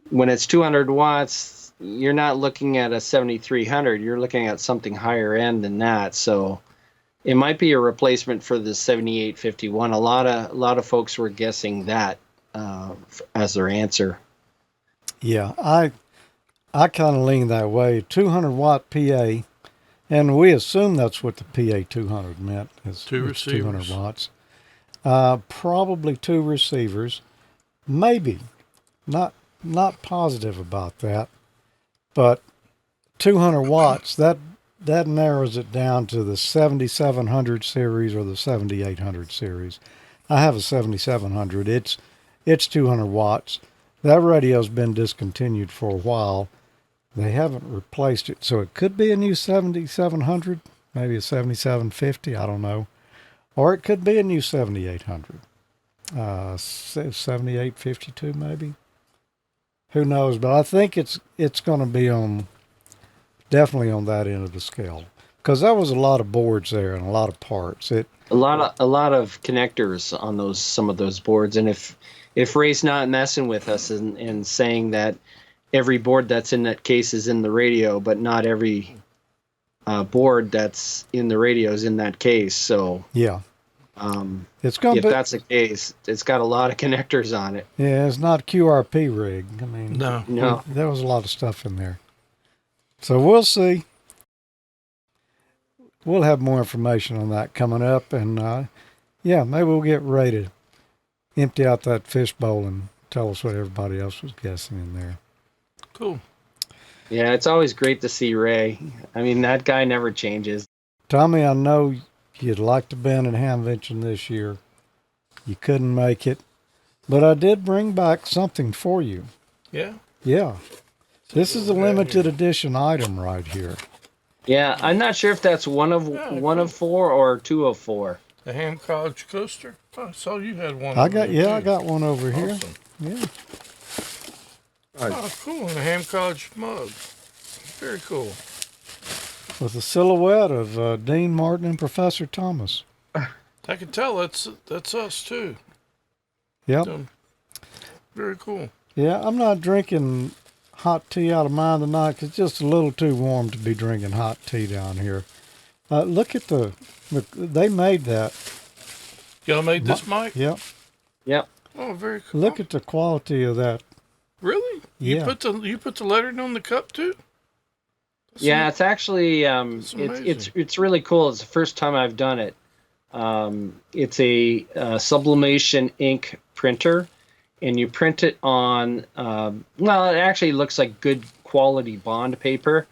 when it's 200 watts, you're not looking at a 7300. You're looking at something higher end than that. So it might be a replacement for the 7851. A lot of folks were guessing that as their answer. Yeah, I kind of lean that way. 200 watt PA. And we assume that's what the PA200 meant. It's 200 watts. Probably 2 receivers. Maybe. Not positive about that. But 200 watts, that narrows it down to the 7700 series or the 7800 series. I have a 7700. It's 200 watts. That radio's been discontinued for a while. They haven't replaced it, so it could be a new 7700, maybe a 7750, I don't know. Or it could be a new 7800. 7852 maybe. Who knows, but I think it's going to be definitely on that end of the scale, because that was a lot of boards there and a lot of parts. A lot of connectors on some of those boards, and if Ray's not messing with us and saying that every board that's in that case is in the radio, but not every board that's in the radio is in that case. So yeah, if that's the case, it's got a lot of connectors on it. Yeah, it's not QRP rig. I mean, no, there was a lot of stuff in there. So we'll see. We'll have more information on that coming up, and maybe we'll get Ray to empty out that fishbowl and tell us what everybody else was guessing in there. Cool. Yeah, it's always great to see Ray. I mean, that guy never changes. Tommy, I know you'd like to be in Hamvention this year. You couldn't make it, but I did bring back something for you. Yeah? Yeah. This is a limited edition item right here. Yeah, I'm not sure if that's one of 4 or 2 of 4. The Ham College coaster? Oh, I saw you had one. I got one over here. Yeah. Oh, cool. And a Ham College mug. Very cool. With a silhouette of Dean Martin and Professor Thomas. I can tell that's us too. Yep. Very cool. Yeah, I'm not drinking hot tea out of mine tonight because it's just a little too warm to be drinking hot tea down here. Look at they made that. Y'all made this mic? Yep. Yep. Oh, very cool. Look at the quality of that. Really? Yeah. You put the lettering on the cup too? It's actually it's really cool. It's the first time I've done it. It's a sublimation ink printer, and you print it on it actually looks like good quality bond paper,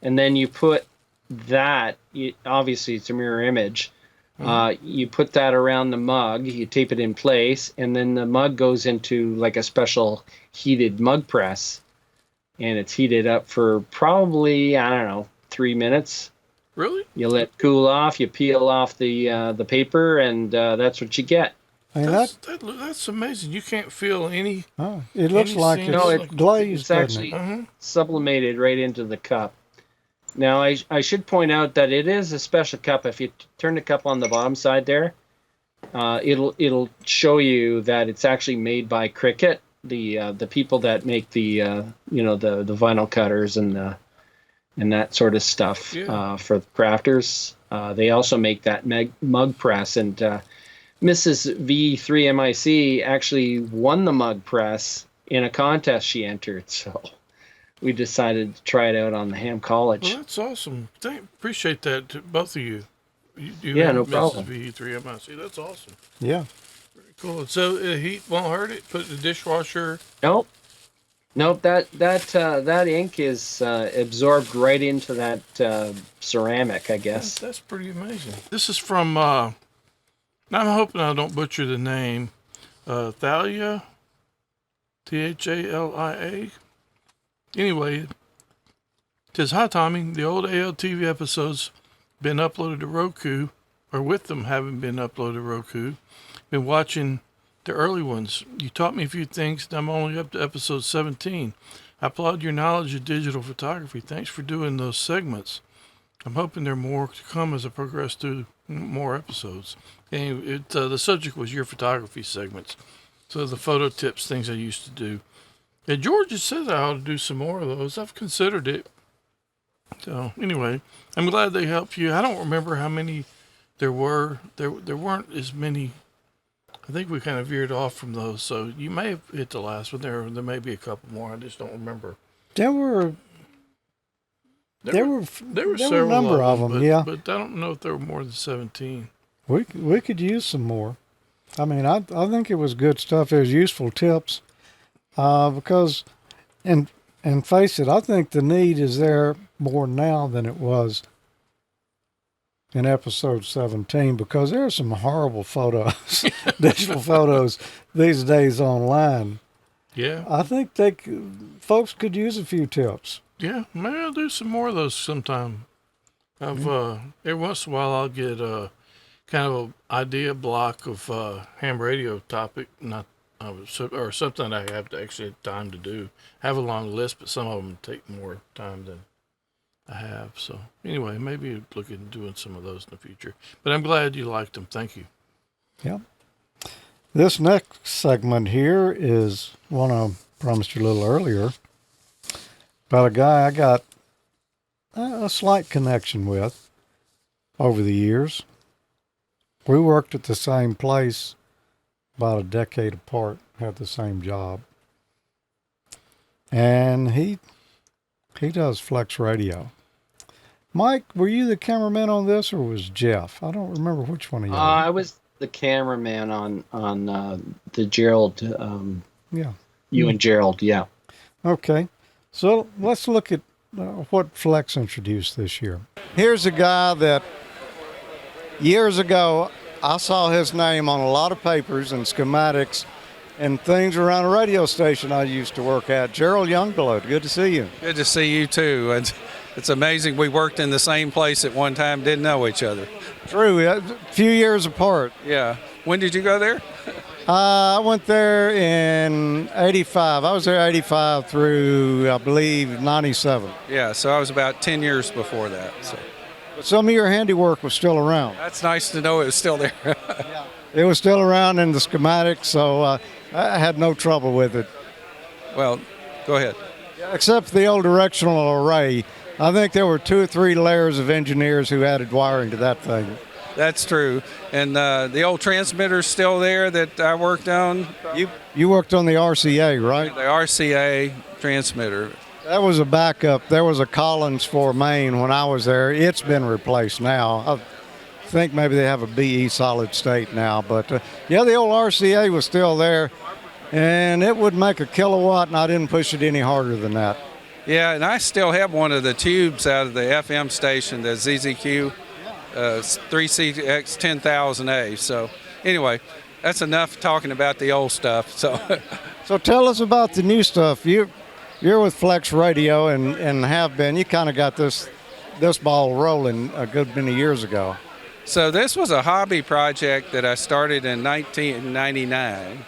and then you put that, obviously it's a mirror image. You put that around the mug, you tape it in place, and then the mug goes into like a special heated mug press, and it's heated up for probably, 3 minutes. Really? You let it cool off, you peel off the paper, and that's what you get. That's amazing. You can't feel any. Oh, it looks like it's glazed. It's actually sublimated right into the cup. Now, I should point out that it is a special cup. If you turn the cup on the bottom side there, it'll show you that it's actually made by Cricut, the people that make the the vinyl cutters and that sort of stuff for the crafters. They also make that mug press, and Mrs. V3MIC actually won the mug press in a contest she entered. So we decided to try it out on the Ham College. Well, that's awesome. Appreciate that to both of you. No problem. Mrs. V3MIC. That's awesome. Yeah. Very cool. So heat won't hurt it? Put it in the dishwasher? Nope. That ink is absorbed right into that ceramic, I guess. That's pretty amazing. This is from, I'm hoping I don't butcher the name, Thalia, Thalia. Anyway, it says, "Hi Tommy, the old ALTV episodes been uploaded to Roku, or with them having been uploaded to Roku. Been watching the early ones. You taught me a few things, and I'm only up to episode 17. I applaud your knowledge of digital photography. Thanks for doing those segments. I'm hoping there are more to come as I progress through more episodes." And the subject was your photography segments. So the photo tips, things I used to do. And George has said I ought to do some more of those. I've considered it. So anyway, I'm glad they helped you. I don't remember how many there were. There weren't as many. I think we kind of veered off from those. So you may have hit the last one. There may be a couple more. I just don't remember. There were There were a several number of them, but, yeah. But I don't know if there were more than 17. We could use some more. I mean, I think it was good stuff. It was useful tips, because, and face it, I think the need is there more now than it was in episode 17, because there are some horrible photos, digital photos these days online. Yeah. I think folks could use a few tips. Yeah, maybe I'll do some more of those sometime. Every once in a while I'll get kind of an idea block of ham radio topic, or something I have to actually have time to do. I have a long list, but some of them take more time than I have. So anyway, maybe look at doing some of those in the future. But I'm glad you liked them. Thank you. Yeah. This next segment here is one I promised you a little earlier, about a guy I got a slight connection with over the years. We worked at the same place about a decade apart, had the same job. And he does Flex Radio. Mike, were you the cameraman on this, or was Jeff? I don't remember which one of you. I was the cameraman on the Gerald. Yeah. You and Gerald, yeah. Okay. So let's look at what Flex introduced this year. Here's a guy that years ago I saw his name on a lot of papers and schematics and things around a radio station I used to work at. Gerald Youngblood, good to see you. Good to see you too. It's amazing we worked in the same place at one time, didn't know each other. True, a few years apart. Yeah. When did you go there? I went there in 85. I was there 85 through, I believe, 97. Yeah, so I was about 10 years before that. So. But some of your handiwork was still around. That's nice to know it was still there. It was still around in the schematics, so I had no trouble with it. Well, go ahead. Except for the old directional array. I think there were 2 or 3 layers of engineers who added wiring to that thing. That's true. And the old transmitter's still there that I worked on. You worked on the RCA, right? The RCA transmitter. That was a backup. There was a Collins for Maine when I was there. It's been replaced now. I think maybe they have a BE solid state now. But, yeah, the old RCA was still there. And it would make a kilowatt, and I didn't push it any harder than that. Yeah, and I still have one of the tubes out of the FM station, the ZZQ 3CX10000A. So anyway, that's enough talking about the old stuff. So tell us about the new stuff. You're with Flex Radio and have been. You kind of got this ball rolling a good many years ago. So this was a hobby project that I started in 1999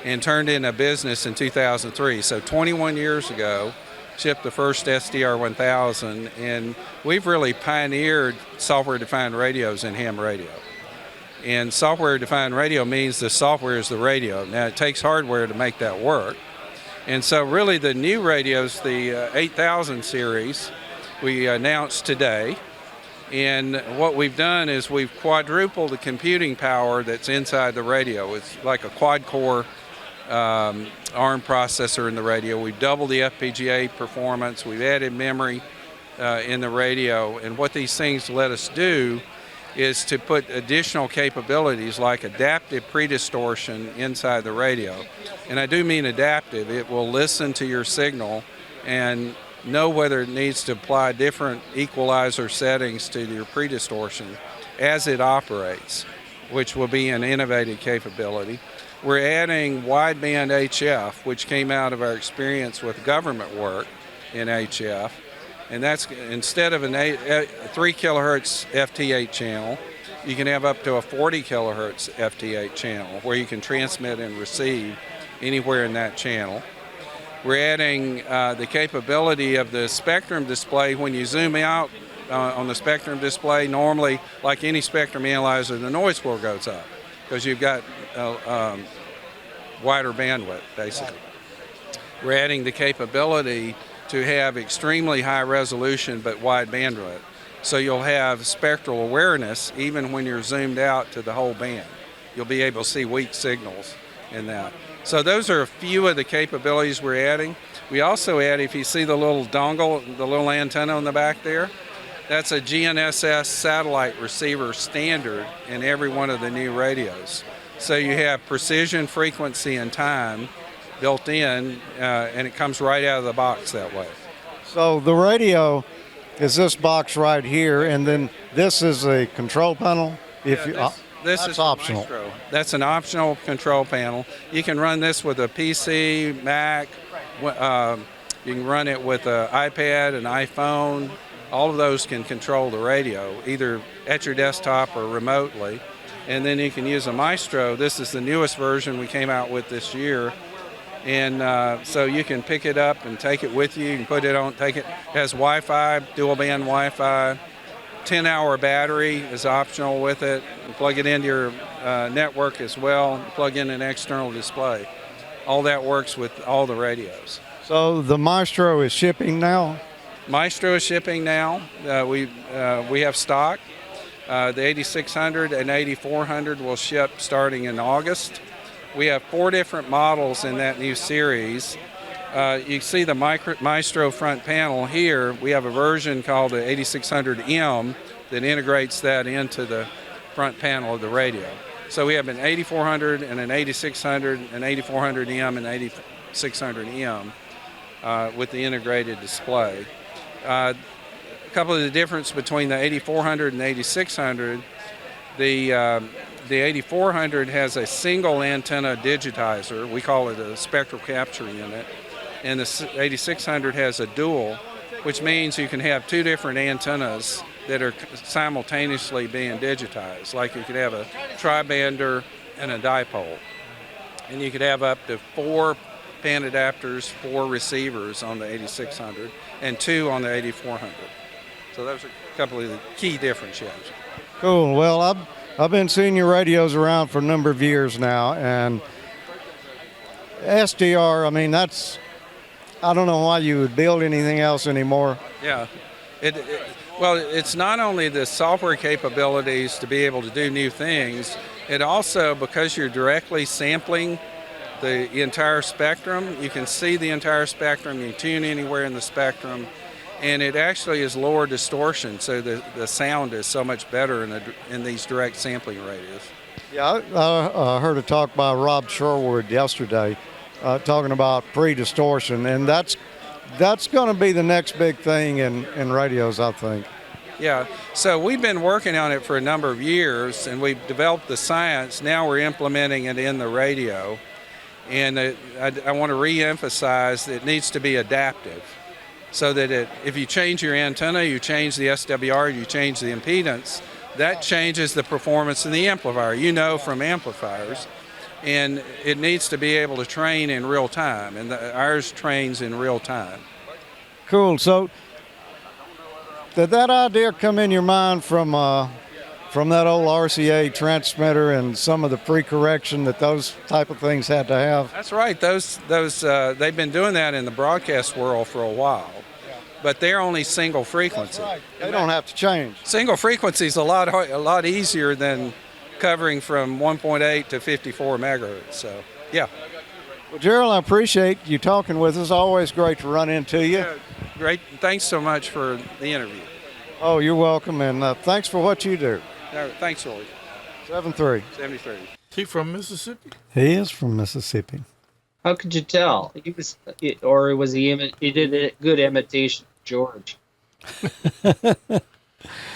and turned into business in 2003. So 21 years ago, shipped the first SDR 1000, and we've really pioneered software-defined radios in ham radio. And software-defined radio means the software is the radio. Now, it takes hardware to make that work. And so really the new radios, the 8000 series, we announced today. And what we've done is we've quadrupled the computing power that's inside the radio. It's like a quad-core ARM processor in the radio. We've doubled the FPGA performance. We've added memory in the radio. And what these things let us do is to put additional capabilities like adaptive predistortion inside the radio. And I do mean adaptive. It will listen to your signal and know whether it needs to apply different equalizer settings to your predistortion as it operates, which will be an innovative capability. We're adding wideband HF, which came out of our experience with government work in HF. And that's, instead of a 3 kilohertz FT8 channel, you can have up to a 40 kilohertz FT8 channel where you can transmit and receive anywhere in that channel. We're adding the capability of the spectrum display. When you zoom out on the spectrum display, normally, like any spectrum analyzer, the noise floor goes up because you've got wider bandwidth, basically. We're adding the capability to have extremely high resolution but wide bandwidth. So you'll have spectral awareness even when you're zoomed out to the whole band. You'll be able to see weak signals in that. So those are a few of the capabilities we're adding. We also add, if you see the little dongle, the little antenna on the back there, that's a GNSS satellite receiver standard in every one of the new radios. So you have precision, frequency, and time built in, and it comes right out of the box that way. So the radio is this box right here, and then this is a control panel? This is optional. Maestro. That's an optional control panel. You can run this with a PC, Mac. You can run it with an iPad, an iPhone. All of those can control the radio, either at your desktop or remotely. And then you can use a Maestro. This is the newest version we came out with this year. And so you can pick it up and take it with you. You can put it on, take it. It has Wi-Fi, dual band Wi-Fi. 10-hour battery is optional with it. You plug it into your network as well. Plug in an external display. All that works with all the radios. So the Maestro is shipping now? Maestro is shipping now. We have stock. The 8600 and 8400 will ship starting in August. We have 4 different models in that new series. You see the Maestro front panel here. We have a version called the 8600M that integrates that into the front panel of the radio. So we have an 8400 and an 8600, an 8400M and 8600M with the integrated display. A couple of the difference between the 8400 and 8600, the 8400 has a single antenna digitizer. We call it a spectral capture unit. And the 8600 has a dual, which means you can have 2 different antennas that are simultaneously being digitized. Like you could have a tri-bander and a dipole. And you could have up to 4 pan adapters, 4 receivers on the 8600, and 2 on the 8400. So those are a couple of the key differentiations. Cool. Well, I've been seeing your radios around for a number of years now, and SDR, I mean, I don't know why you would build anything else anymore. Yeah. Well, it's not only the software capabilities to be able to do new things, it also, because you're directly sampling the entire spectrum, you can see the entire spectrum, you can tune anywhere in the spectrum, and it actually is lower distortion, so the sound is so much better in these direct sampling radios. Yeah, I heard a talk by Rob Sherwood yesterday talking about predistortion, and that's going to be the next big thing in radios, I think. Yeah, so we've been working on it for a number of years, and we've developed the science. Now we're implementing it in the radio, and I want to re-emphasize that it needs to be adaptive, so that if you change your antenna, you change the SWR, you change the impedance, that changes the performance of the amplifier. You know from amplifiers. And it needs to be able to train in real time, and ours trains in real time. Cool. So did that idea come in your mind from that old RCA transmitter and some of the pre-correction that those type of things had to have? That's right. Those they've been doing that in the broadcast world for a while, but they're only single frequency. That's right. They don't have to change. Single frequency is a lot easier than covering from 1.8 to 54 megahertz. So, yeah. Well, Gerald, I appreciate you talking with us. Always great to run into you. Yeah, great. Thanks so much for the interview. Oh, you're welcome, and thanks for what you do. Thanks, Lloyd. 73. 73. Is he from Mississippi? He is from Mississippi. How could you tell? He did a good imitation of George.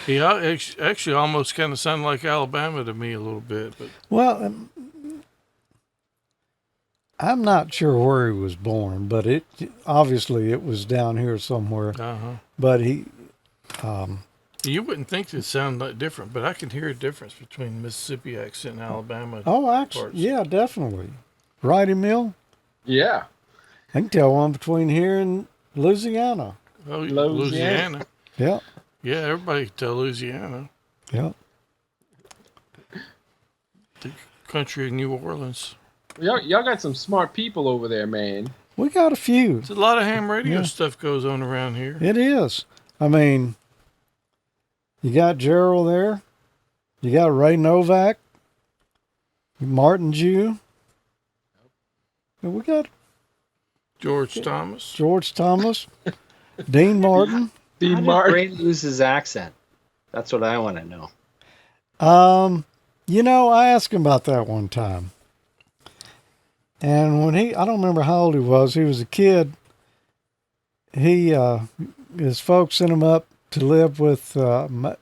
He actually almost kind of sounded like Alabama to me a little bit. But well, I'm not sure where he was born, but obviously it was down here somewhere. Uh-huh. But he... you wouldn't think it sounded like different, but I can hear a difference between Mississippi accent and Alabama. Oh, actually, parts. Yeah, definitely. Right, Emile? Yeah. I can tell one between here and Louisiana. Oh, Louisiana. Yeah. Yeah, everybody can tell Louisiana. Yeah. The country of New Orleans. Y'all got some smart people over there, man. We got a few. There's a lot of ham radio stuff goes on around here. It is. I mean, you got Gerald there. You got Ray Novak. Martin Jew. And we got George Thomas. Dean Martin. How did Ray lose his accent? That's what I want to know. I asked him about that one time. And when I don't remember how old he was a kid. His folks sent him up to live with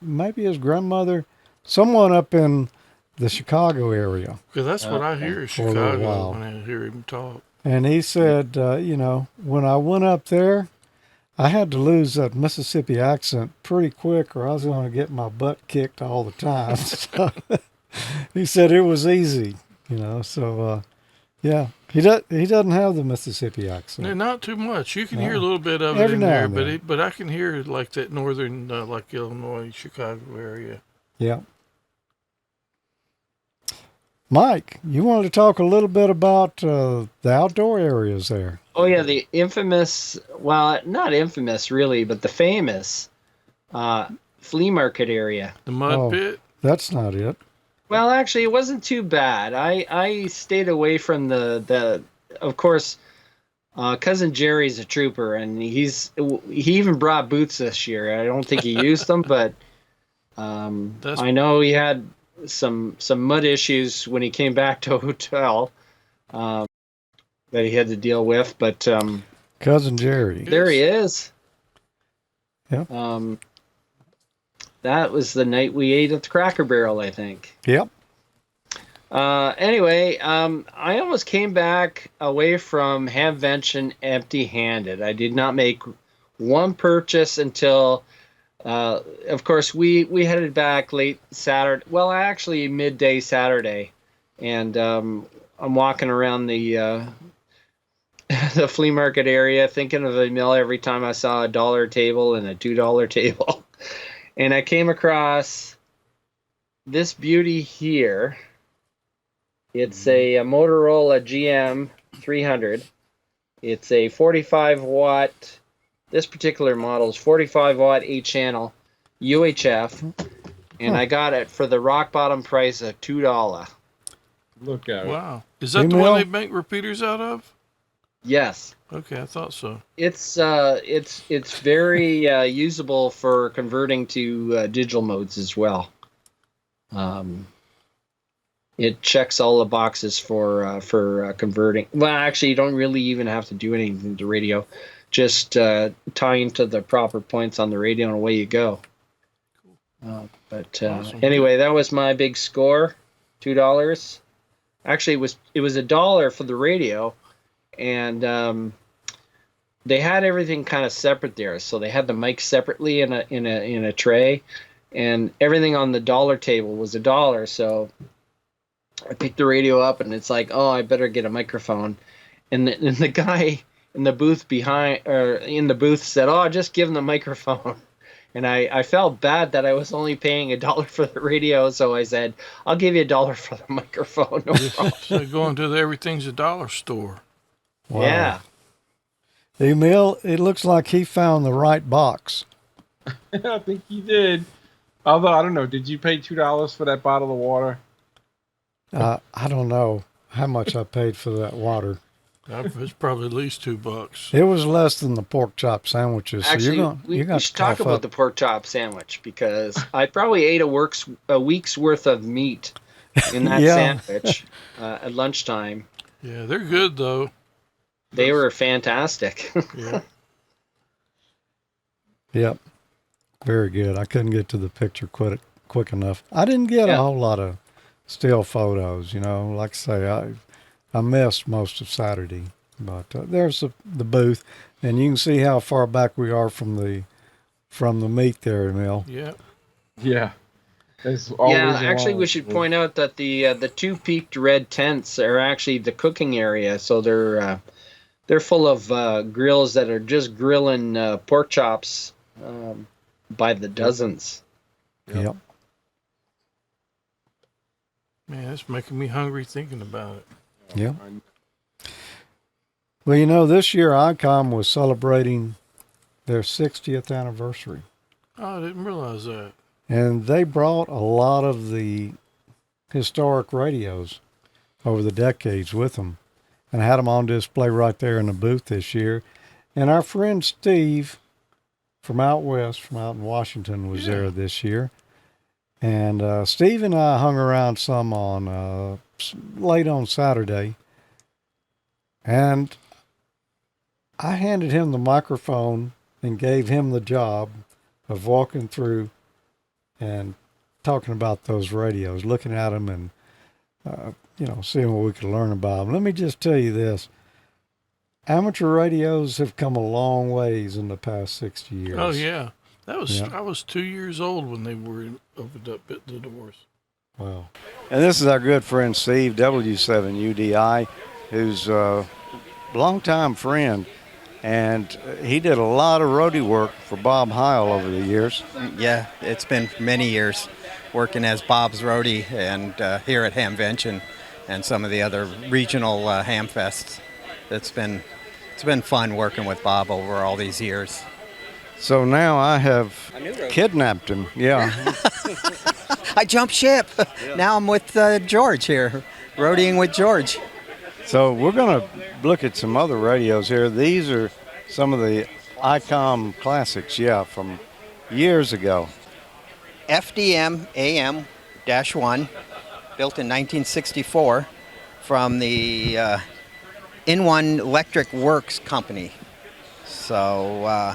maybe his grandmother, someone up in the Chicago area. Because that's what I hear is Chicago when I hear him talk. And he said, when I went up there, I had to lose that Mississippi accent pretty quick or I was going to get my butt kicked all the time. So he said it was easy, so yeah. He doesn't have the Mississippi accent. No, not too much. You can hear a little bit of it Every in now there, and then. but I can hear like that northern, like Illinois, Chicago area. Yeah. Mike, you wanted to talk a little bit about the outdoor areas there. Oh, yeah, the infamous, well, not infamous really, but the famous flea market area. The mud pit? That's not it. Well, actually, it wasn't too bad. I stayed away from the of course, Cousin Jerry's a trooper, and he even brought boots this year. I don't think he used them, but I know he had some mud issues when he came back to a hotel that he had to deal with. But Cousin Jerry, there he is. Yeah. That was the night we ate at the Cracker Barrel, I think. Yep. Anyway, I almost came back away from Hamvention empty-handed. I did not make one purchase until, of course, we headed back late Saturday. Well, actually, midday Saturday, and I'm walking around the the flea market area, thinking of Emile every time I saw a $1 table and a $2 table. And I came across this beauty here. It's a Motorola GM 300. It's a 45 watt. This particular model is 45 watt 8-channel UHF. And I got it for the rock bottom price of $2. Look at it. Wow. Is that the one they make repeaters out of? Yes. Okay, I thought so. It's very usable for converting to digital modes as well. It checks all the boxes for converting. Well, actually, you don't really even have to do anything to radio. Just tie into the proper points on the radio and away you go. Awesome. Anyway, that was my big score, $2. Actually, it was $1 for the radio, and they had everything kind of separate there. So they had the mic separately in a tray, and everything on the dollar table was $1. So I picked the radio up, and it's like, oh, I better get a microphone. And the guy in the booth said, oh, just give him the microphone. And I felt bad that I was only paying $1 for the radio, so I said, I'll give you $1 for the microphone. No problem. So going to the everything's a dollar store. Wow. Yeah. Emile, it looks like he found the right box. I think he did. Although, I don't know, did you pay $2 for that bottle of water? I don't know how much I paid for that water. It's probably at least $2. It was less than the pork chop sandwiches. Actually, so we should talk about the pork chop sandwich, because I probably ate a week's worth of meat in that sandwich at lunchtime. Yeah, they're good, though. They were fantastic. Yeah. Yep. Very good. I couldn't get to the picture quick enough. I didn't get a whole lot of still photos, Like I say, I missed most of Saturday. But there's the booth, and you can see how far back we are from the meat there, Emile. Yeah. Yeah. Actually, we should point out that the two peaked red tents are actually the cooking area, so they're full of grills that are just grilling pork chops by the dozens. Yep. Man, it's making me hungry thinking about it. Yeah. Well, this year Icom was celebrating their 60th anniversary. Oh, I didn't realize that. And they brought a lot of the historic radios over the decades with them. and had them on display right there in the booth this year. And our friend Steve from out west, from out in Washington, was there this year. And Steve and I hung around some on late on Saturday. And I handed him the microphone and gave him the job of walking through and talking about those radios, looking at them and, seeing what we could learn about them. Let me just tell you this. Amateur radios have come a long ways in the past 60 years. Oh, yeah. I was 2 years old when they opened up the doors. Wow. And this is our good friend Steve, W7UDI, who's a longtime friend. And he did a lot of roadie work for Bob Heil over the years. Yeah, it's been many years working as Bob's roadie and here at Hamvention and some of the other regional ham fests. It's been fun working with Bob over all these years. So now I have kidnapped him. Yeah. I jumped ship. Yeah. Now I'm with George here, roadieing with George. So we're going to look at some other radios here. These are some of the Icom classics, from years ago. FDM AM-1, built in 1964 from the In1 Electric Works Company. So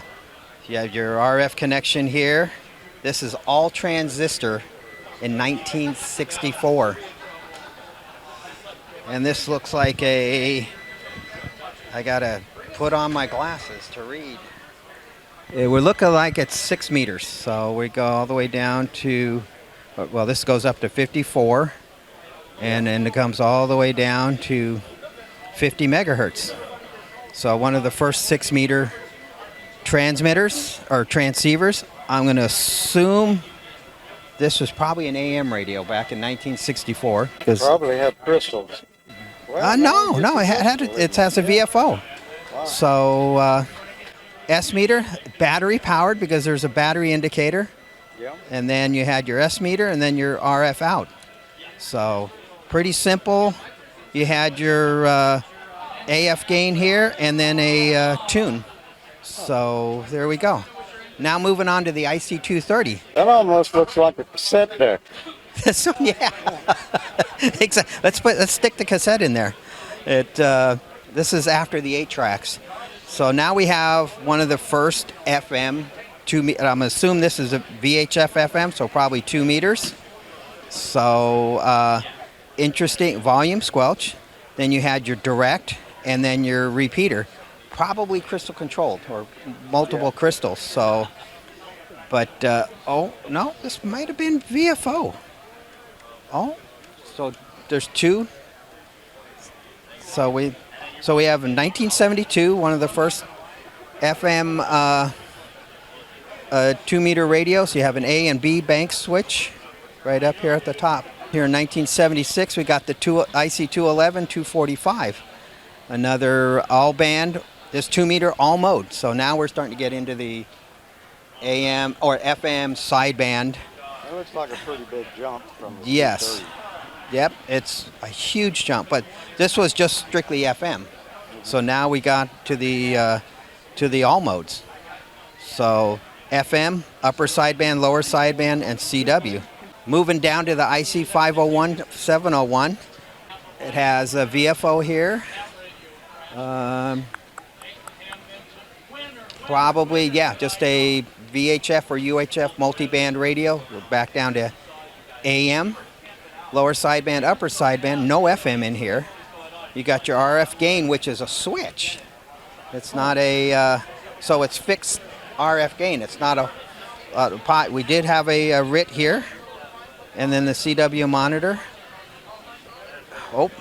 you have your RF connection here. This is all transistor in 1964. And this looks like I gotta put on my glasses to read. It would look like it's 6 meters. So we go all the way down to, well, this goes up to 54. And then it comes all the way down to 50 megahertz. So one of the first 6 meter transmitters or transceivers. I'm going to assume this was probably an AM radio back in 1964. Probably had crystals. Well, no, it has a VFO. Wow. So S meter, battery powered because there's a battery indicator. Yeah. And then you had your S meter and then your RF out. So pretty simple. You had your AF gain here and then a tune. So there we go. Now moving on to the IC230. That almost looks like a cassette deck. So, yeah. Exactly. Let's stick the cassette in there. This is after the 8 tracks. So now we have one of the first FM. I'm assuming this is a VHF FM, so probably 2 meters. So interesting volume squelch. Then you had your direct and then your repeater. Probably crystal controlled or multiple crystals. So, but oh no, this might have been VFO. Oh, so there's 2. So we have in 1972 one of the first FM 2 meter radios. You have an A and B bank switch right up here at the top. Here in 1976 we got the IC211 245, another all band. This 2 meter all mode. So now we're starting to get into the AM or FM sideband. It looks like a pretty big jump from the Yes. 230. Yep, it's a huge jump, but this was just strictly FM. So now we got to the all modes. So FM, upper sideband, lower sideband, and CW. Moving down to the IC501 701. It has a VFO here. Probably, just a VHF or UHF multi-band radio. We're back down to AM, lower sideband, upper sideband, no FM in here. You got your RF gain, which is a switch. It's not so it's fixed RF gain. It's not a pot. We did have a RIT here, and then the CW monitor. Oh,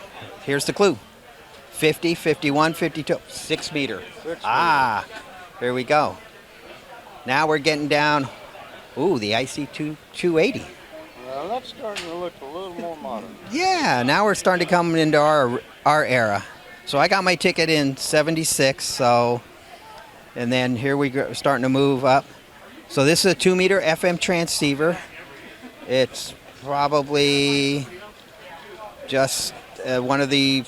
here's the clue. 50, 51, 52, 6 meter. 6 meter. Here we go. Now we're getting down, the IC280. Well, that's starting to look a little more modern. Yeah, now we're starting to come into our era. So I got my ticket in 76, and then here we go, starting to move up. So this is a 2 meter FM transceiver. It's probably just one of the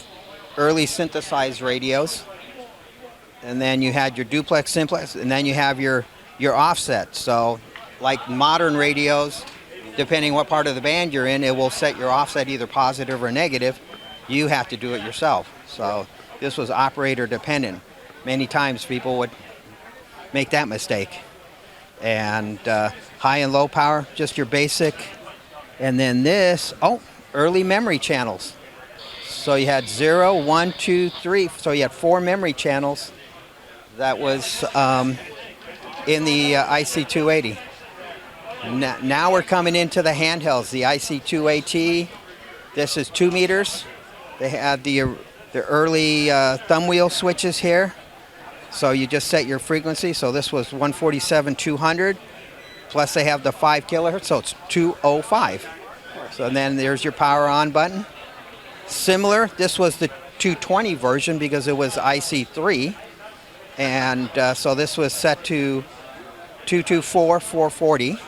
early synthesized radios. And then you had your duplex, simplex, and then you have your offset. So like modern radios, depending what part of the band you're in, it will set your offset either positive or negative. You have to do it yourself. So this was operator dependent. Many times people would make that mistake. And high and low power, just your basic. And then this, early memory channels. So you had 0, 1, 2, 3. So you had 4 memory channels. That was in the IC280. Now we're coming into the handhelds, the IC2AT. This is 2 meters. They had the early thumb wheel switches here. So you just set your frequency. So this was 147-200. Plus they have the 5 kilohertz, so it's 205. So then there's your power on button. Similar, this was the 220 version because it was IC3. And so this was set to 224, 440.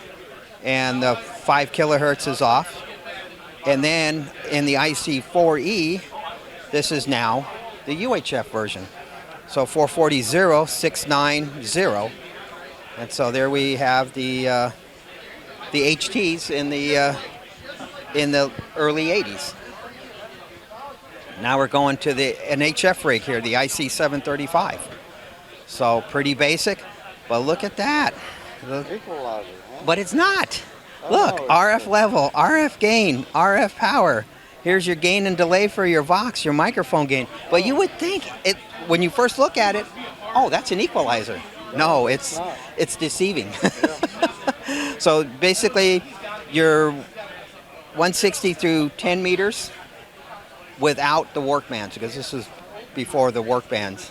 And the 5 kilohertz is off. And then in the IC4E, this is now the UHF version. So 440, 690. And so there we have the HTs in the early 80s. Now we're going to an HF rig here, the IC735. So pretty basic, but look at that. Equalizer, huh? But it's not. Look, RF level, RF gain, RF power. Here's your gain and delay for your Vox, your microphone gain. But you would think it when you first look at it, that's an equalizer. No, it's deceiving. So basically, you're 160 through 10 meters without the work bands, because this is before the work bands.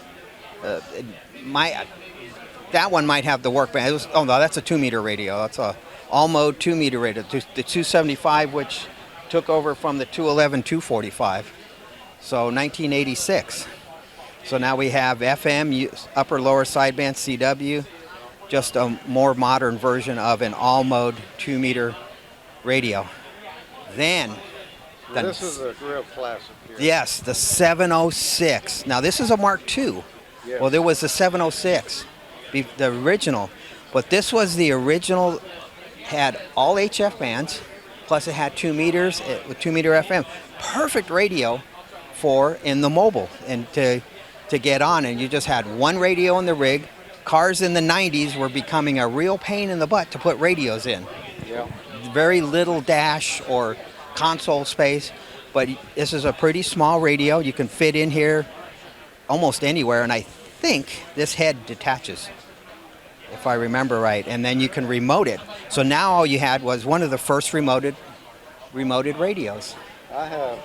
That one might have the work band. No, that's a 2 meter radio. That's a all mode 2 meter radio. The 275, which took over from the 211, 245. So 1986. So now we have FM, upper lower sideband CW, just a more modern version of an all mode 2 meter radio. Then this is a real classic here. Yes, the 706. Now this is a Mark II. Yes. Well, there was the 706, the original, but this was the original. Had all HF bands, plus it had 2 meters with 2 meter FM. Perfect radio for in the mobile and to get on. And you just had one radio in the rig. Cars in the 90s were becoming a real pain in the butt to put radios in. Yeah. Very little dash or console space, but this is a pretty small radio. You can fit in here almost anywhere, and I think this head detaches, if I remember right, and then you can remote it. So now all you had was one of the first remoted radios. I have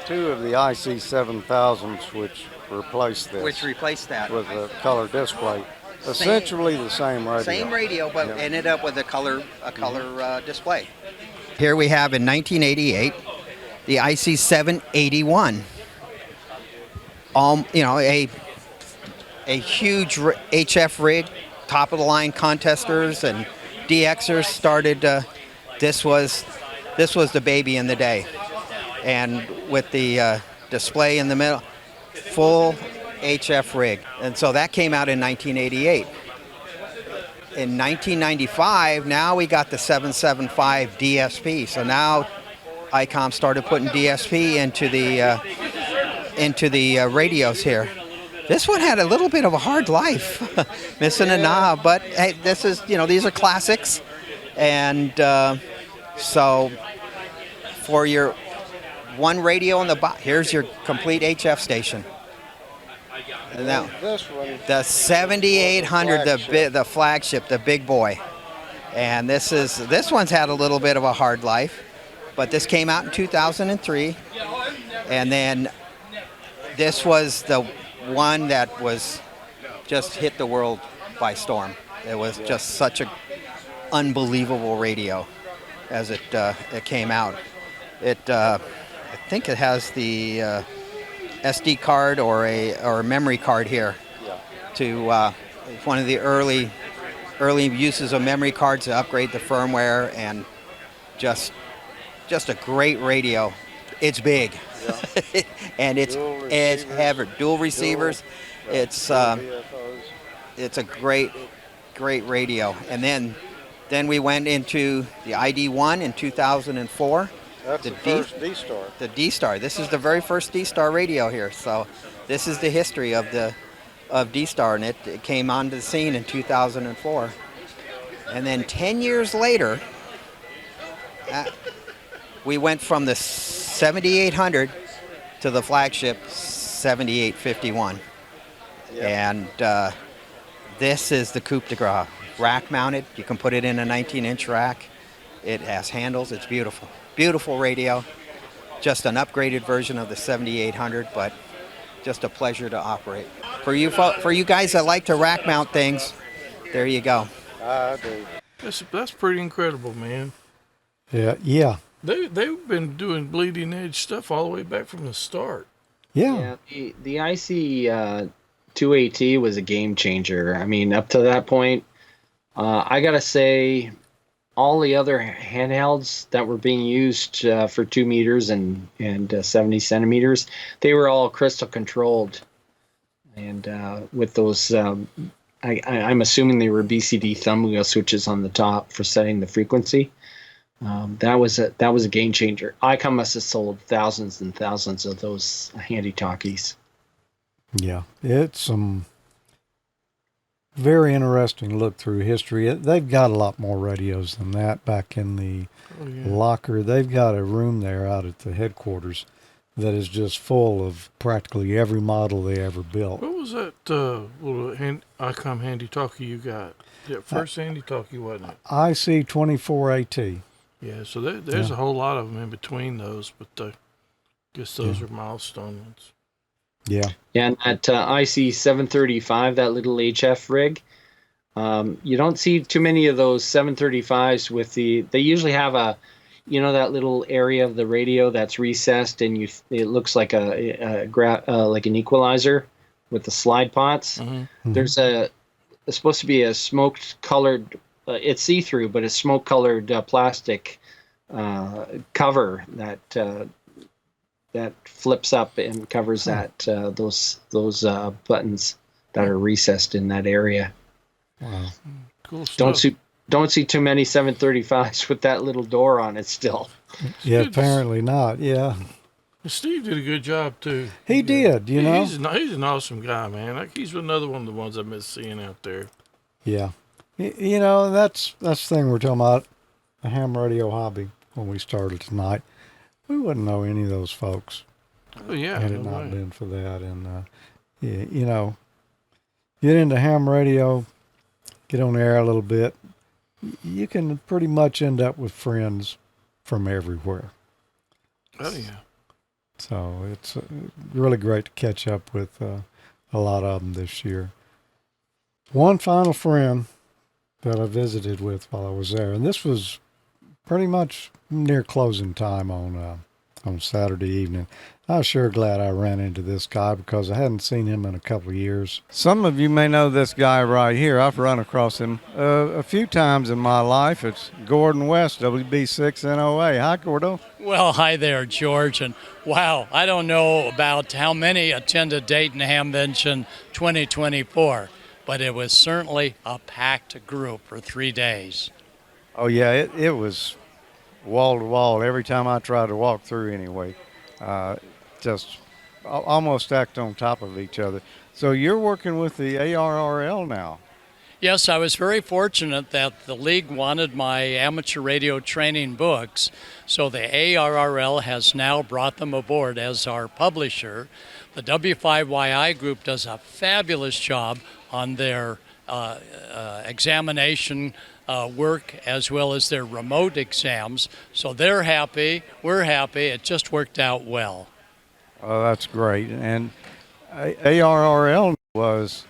2 of the IC7000s which replaced this. Which replaced that. With a color display. Essentially the same radio. Same radio, but ended up with a color display. Here we have in 1988 the IC781. A huge HF rig, top of the line contesters and DXers started. This was the baby in the day, and with the display in the middle, full HF rig, and so that came out in 1988. In 1995, now we got the 775 DSP. So now Icom started putting DSP into the radios here. This one had a little bit of a hard life, missing a knob, but hey, this is, these are classics. And so for your one radio in the box, here's your complete HF station. And now, this one, the 7800, the flagship, the big boy. And this one's had a little bit of a hard life, but this came out in 2003. And then this was the one that was just hit the world by storm. It was just such an unbelievable radio as it came out. I think it has the SD card or a memory card here. To one of the early uses of memory cards to upgrade the firmware, and just a great radio. it's big, and it's heavy. Dual receivers. It's a great radio. And then we went into the ID1 in 2004. That's the first D-Star. The D-Star. This is the very first D-Star radio here. So this is the history of D-Star, and it came onto the scene in 2004. And then 10 years later, we went from the 7800 to the flagship 7851. Yep. And this is the coupe de gras. Rack mounted. You can put it in a 19-inch rack. It has handles. It's beautiful. Beautiful radio. Just an upgraded version of the 7800, but just a pleasure to operate. For you guys that like to rack mount things, there you go. I do. That's pretty incredible, man. Yeah. They've been doing bleeding edge stuff all the way back from the start. Yeah. The IC 2AT was a game changer. I mean, up to that point, I gotta say, all the other handhelds that were being used for 2 meters and 70 centimeters, they were all crystal controlled, and with those, I'm assuming they were BCD thumb wheel switches on the top for setting the frequency. That was a game changer. Icom must have sold thousands and thousands of those handy talkies. Yeah, it's some very interesting look through history. They've got a lot more radios than that back in the locker. They've got a room there out at the headquarters that is just full of practically every model they ever built. What was that little Icom handy talkie you got? That first handy talkie, wasn't it? IC24AT. Yeah, so there's a whole lot of them in between those, but I guess those are milestone ones. Yeah. Yeah, and that IC735, that little HF rig, you don't see too many of those 735s with they usually have that little area of the radio that's recessed, and it looks like like an equalizer with the slide pots. Mm-hmm. There's it's supposed to be a smoked colored, it's see-through, but a smoke colored plastic cover that flips up and covers those buttons that are recessed in that area. Wow, cool stuff. Don't see too many 735s with that little door on it still. Yeah, apparently not. Yeah. Steve did a good job too. He did, you know. He's an awesome guy, man. He's another one of the ones I miss seeing out there. Yeah. You know, that's the thing we're talking about, the ham radio hobby when we started tonight. We wouldn't know any of those folks. Oh, yeah. Had it not been for that. And, you know, get into ham radio, get on the air a little bit. You can pretty much end up with friends from everywhere. Oh, yeah. So it's really great to catch up with a lot of them this year. One final friend that I visited with while I was there, and this was pretty much near closing time on Saturday evening. I was sure glad I ran into this guy because I hadn't seen him in a couple of years. Some of you may know this guy right here. I've run across him a few times in my life. It's Gordon West, WB6NOA. Hi, Gordo. Well, hi there, George. And wow, I don't know about how many attended Dayton Hamvention 2024, but it was certainly a packed group for 3 days. Oh, yeah, it was wall to wall every time I tried to walk through anyway. Just almost stacked on top of each other. So you're working with the ARRL now. Yes, I was very fortunate that the league wanted my amateur radio training books, so the ARRL has now brought them aboard as our publisher. The W5YI group does a fabulous job on their examination work as well as their remote exams. So they're happy, we're happy, it just worked out well. Oh, that's great. And ARRL was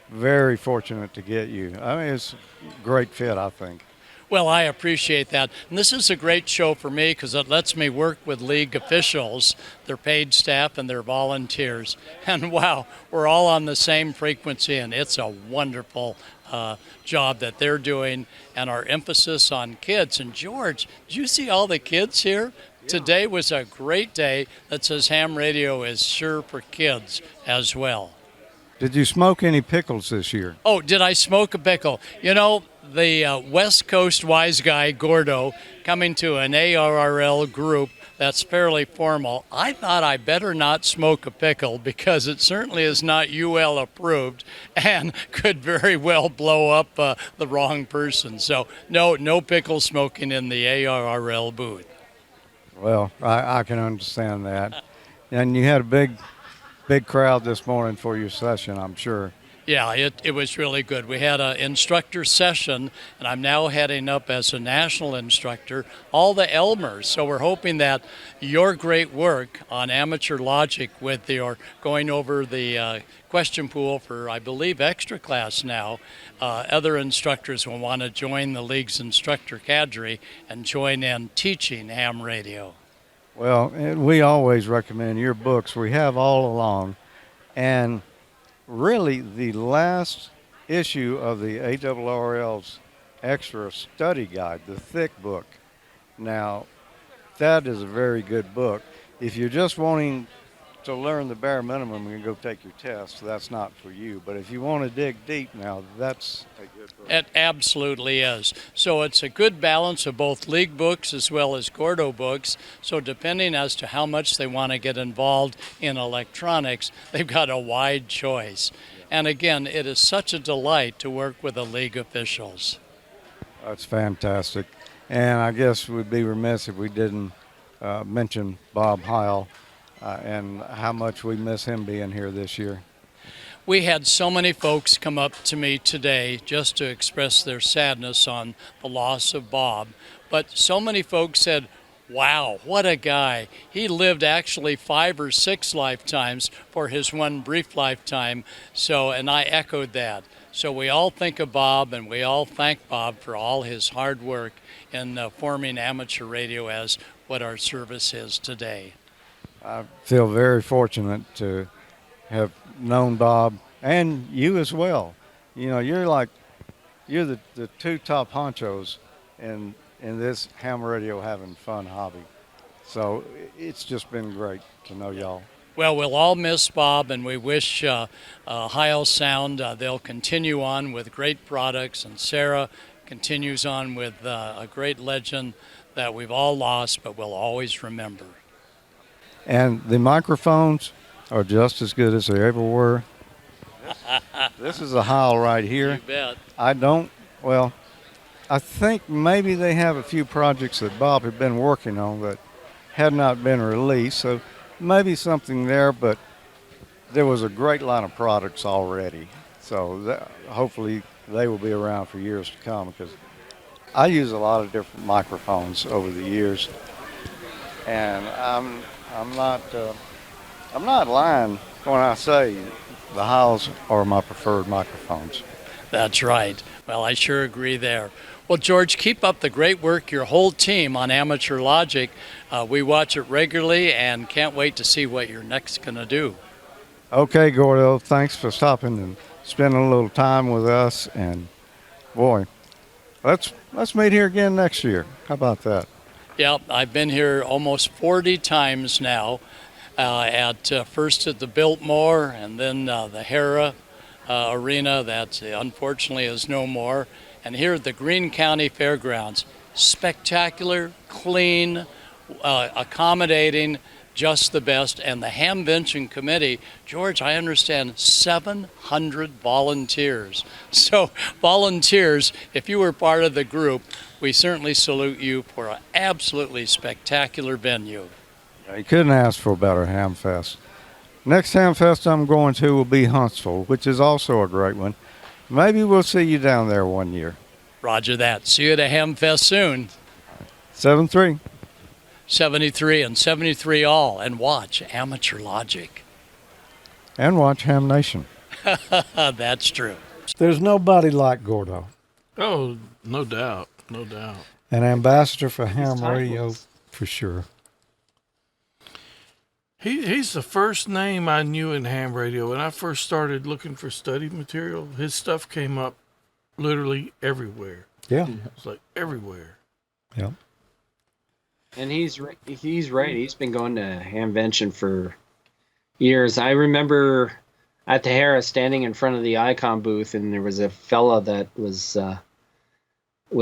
very fortunate to get you. I mean, it's a great fit, I think. Well, I appreciate that. And this is a great show for me because it lets me work with league officials, their paid staff, and their volunteers. And wow, we're all on the same frequency, and it's a wonderful job that they're doing, and our emphasis on kids. And George, did you see all the kids here? Today was a great day that says ham radio is sure for kids as well. Did you smoke any pickles this year? Oh, did I smoke a pickle? You know, the West Coast wise guy, Gordo, coming to an ARRL group that's fairly formal, I thought I better not smoke a pickle because it certainly is not UL approved and could very well blow up the wrong person. So no pickle smoking in the ARRL booth. Well, I can understand that. And you had a big crowd this morning for your session, I'm sure. Yeah, it was really good. We had an instructor session, and I'm now heading up as a national instructor, all the Elmers. So we're hoping that your great work on Amateur Logic with your going over the question pool for, I believe, extra class now, other instructors will want to join the league's instructor cadre and join in teaching ham radio. Well, we always recommend your books. We have all along. And really, the last issue of the ARRL's extra study guide, the thick book. Now, that is a very good book. If you're just wanting to learn the bare minimum and go take your test, that's not for you. But if you want to dig deep now, that's a good book. It absolutely is. So it's a good balance of both league books as well as Gordo books. So depending as to how much they want to get involved in electronics, they've got a wide choice. And again, it is such a delight to work with the league officials. That's fantastic. And I guess we'd be remiss if we didn't mention Bob Heil and how much we miss him being here this year. We had so many folks come up to me today just to express their sadness on the loss of Bob. But so many folks said, wow, what a guy. He lived actually 5 or 6 lifetimes for his one brief lifetime. And I echoed that. So we all think of Bob, and we all thank Bob for all his hard work in forming amateur radio as what our service is today. I feel very fortunate to have known Bob and you as well. You know, you're the two top honchos in this ham radio having fun hobby. So it's just been great to know y'all. Well, we'll all miss Bob, and we wish Heil Sound, they'll continue on with great products, and Sarah continues on with a great legend that we've all lost, but we'll always remember. And the microphones are just as good as they ever were. This is a Heil right here. You bet. I think maybe they have a few projects that Bob had been working on that had not been released, so maybe something there, but there was a great line of products already. So hopefully they will be around for years to come, because I use a lot of different microphones over the years, and I'm not lying when I say the Heils are my preferred microphones. That's right. Well, I sure agree there. Well, George, keep up the great work, your whole team on Amateur Logic. We watch it regularly and can't wait to see what you're next going to do. Okay, Gordo, thanks for stopping and spending a little time with us. And boy, let's meet here again next year. How about that? Yeah, I've been here almost 40 times now. First at the Biltmore, and then the Hera Arena that unfortunately is no more. And here at the Greene County Fairgrounds, spectacular, clean, accommodating, just the best. And the Hamvention Committee, George, I understand 700 volunteers. So volunteers, if you were part of the group, we certainly salute you for an absolutely spectacular venue. You couldn't ask for a better Hamfest. Next Hamfest I'm going to will be Huntsville, which is also a great one. Maybe we'll see you down there one year. Roger that. See you at a Hamfest soon. 73. 73 and 73 all. And watch Amateur Logic. And watch Ham Nation. That's true. There's nobody like Gordo. Oh, no doubt. No doubt. An ambassador for ham radio for sure. He's the first name I knew in ham radio. When I first started looking for study material, his stuff came up literally everywhere. Yeah. It's like everywhere. Yeah. And he's right. He's been going to Hamvention for years. I remember at the Harris standing in front of the Icom booth, and there was a fella that was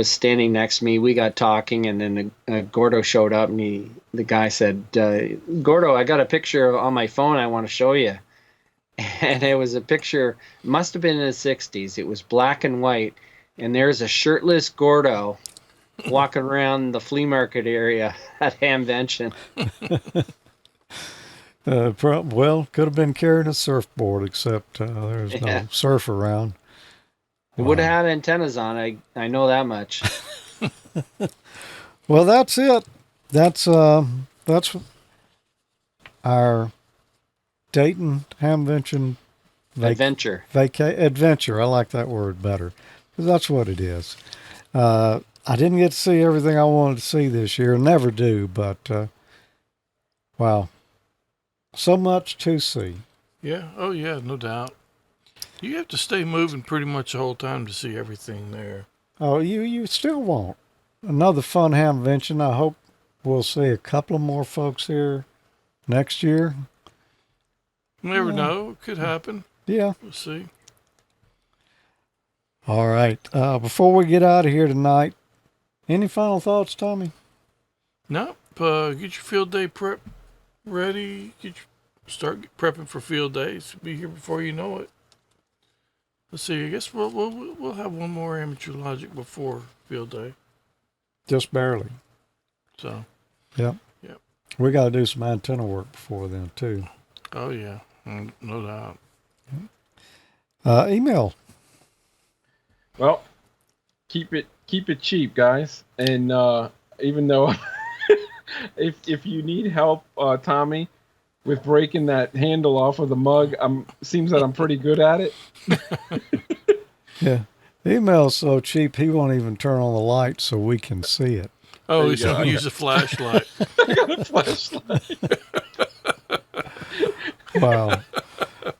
standing next to me. We got talking, and then Gordo showed up, and the guy said, "Gordo, I got a picture on my phone I want to show you." And it was a picture, must have been in the 60s. It was black and white, and there's a shirtless Gordo walking around the flea market area at Hamvention. Well, could have been carrying a surfboard, except there's no surf around. It would have had antennas on. I know that much. Well, that's it. That's our Dayton Hamvention adventure. Adventure. I like that word better, because that's what it is. I didn't get to see everything I wanted to see this year. Never do, but wow, so much to see. Yeah. Oh, yeah. No doubt. You have to stay moving pretty much the whole time to see everything there. Oh, you still won't. Another fun Hamvention. I hope we'll see a couple of more folks here next year. You never know. It could happen. Yeah. We'll see. All right. Before we get out of here tonight, any final thoughts, Tommy? No. Get your field day prep ready. Start prepping for field days. Be here before you know it. Let's see. I guess we'll have one more Amateur Logic before field day. Just barely. So. Yep. Yep. We got to do some antenna work before then too. Oh yeah, no doubt. Email. Well, keep it cheap, guys. And even though if you need help, Tommy, with breaking that handle off of the mug, seems that I'm pretty good at it. Yeah, email's so cheap he won't even turn on the light so we can see it. Oh, he's going to use a flashlight. I got a flashlight. Wow.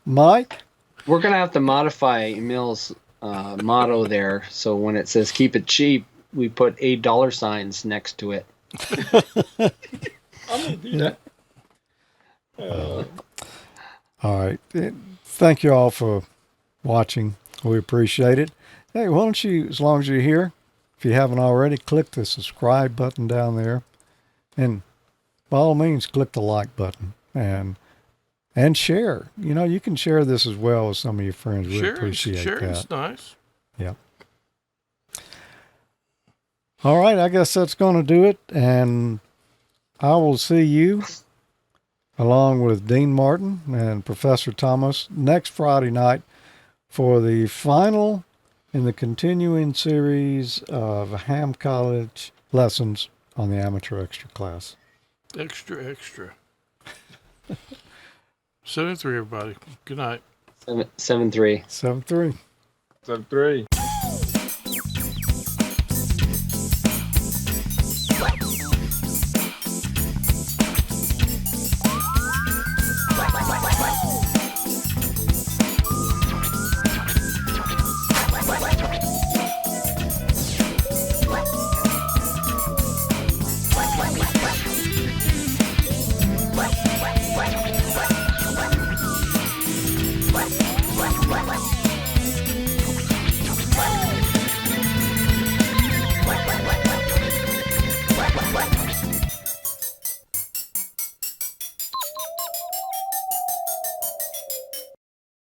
Mike? We're going to have to modify Emile's motto there. So when it says keep it cheap, we put $8 signs next to it. I'm going to do that. All right. Thank you all for watching. We appreciate it. Hey, why don't you, as long as you're here, if you haven't already, click the subscribe button down there. And by all means, click the like button and share. You know, you can share this as well with some of your friends. We appreciate that. Sharing's nice. Yeah. All right. I guess that's going to do it. And I will see you along with Dean Martin and Professor Thomas next Friday night for the final in the continuing series of Ham College lessons on the Amateur Extra class. Extra. 7-3, everybody. Good night. 7-3. 7-3. 7-3.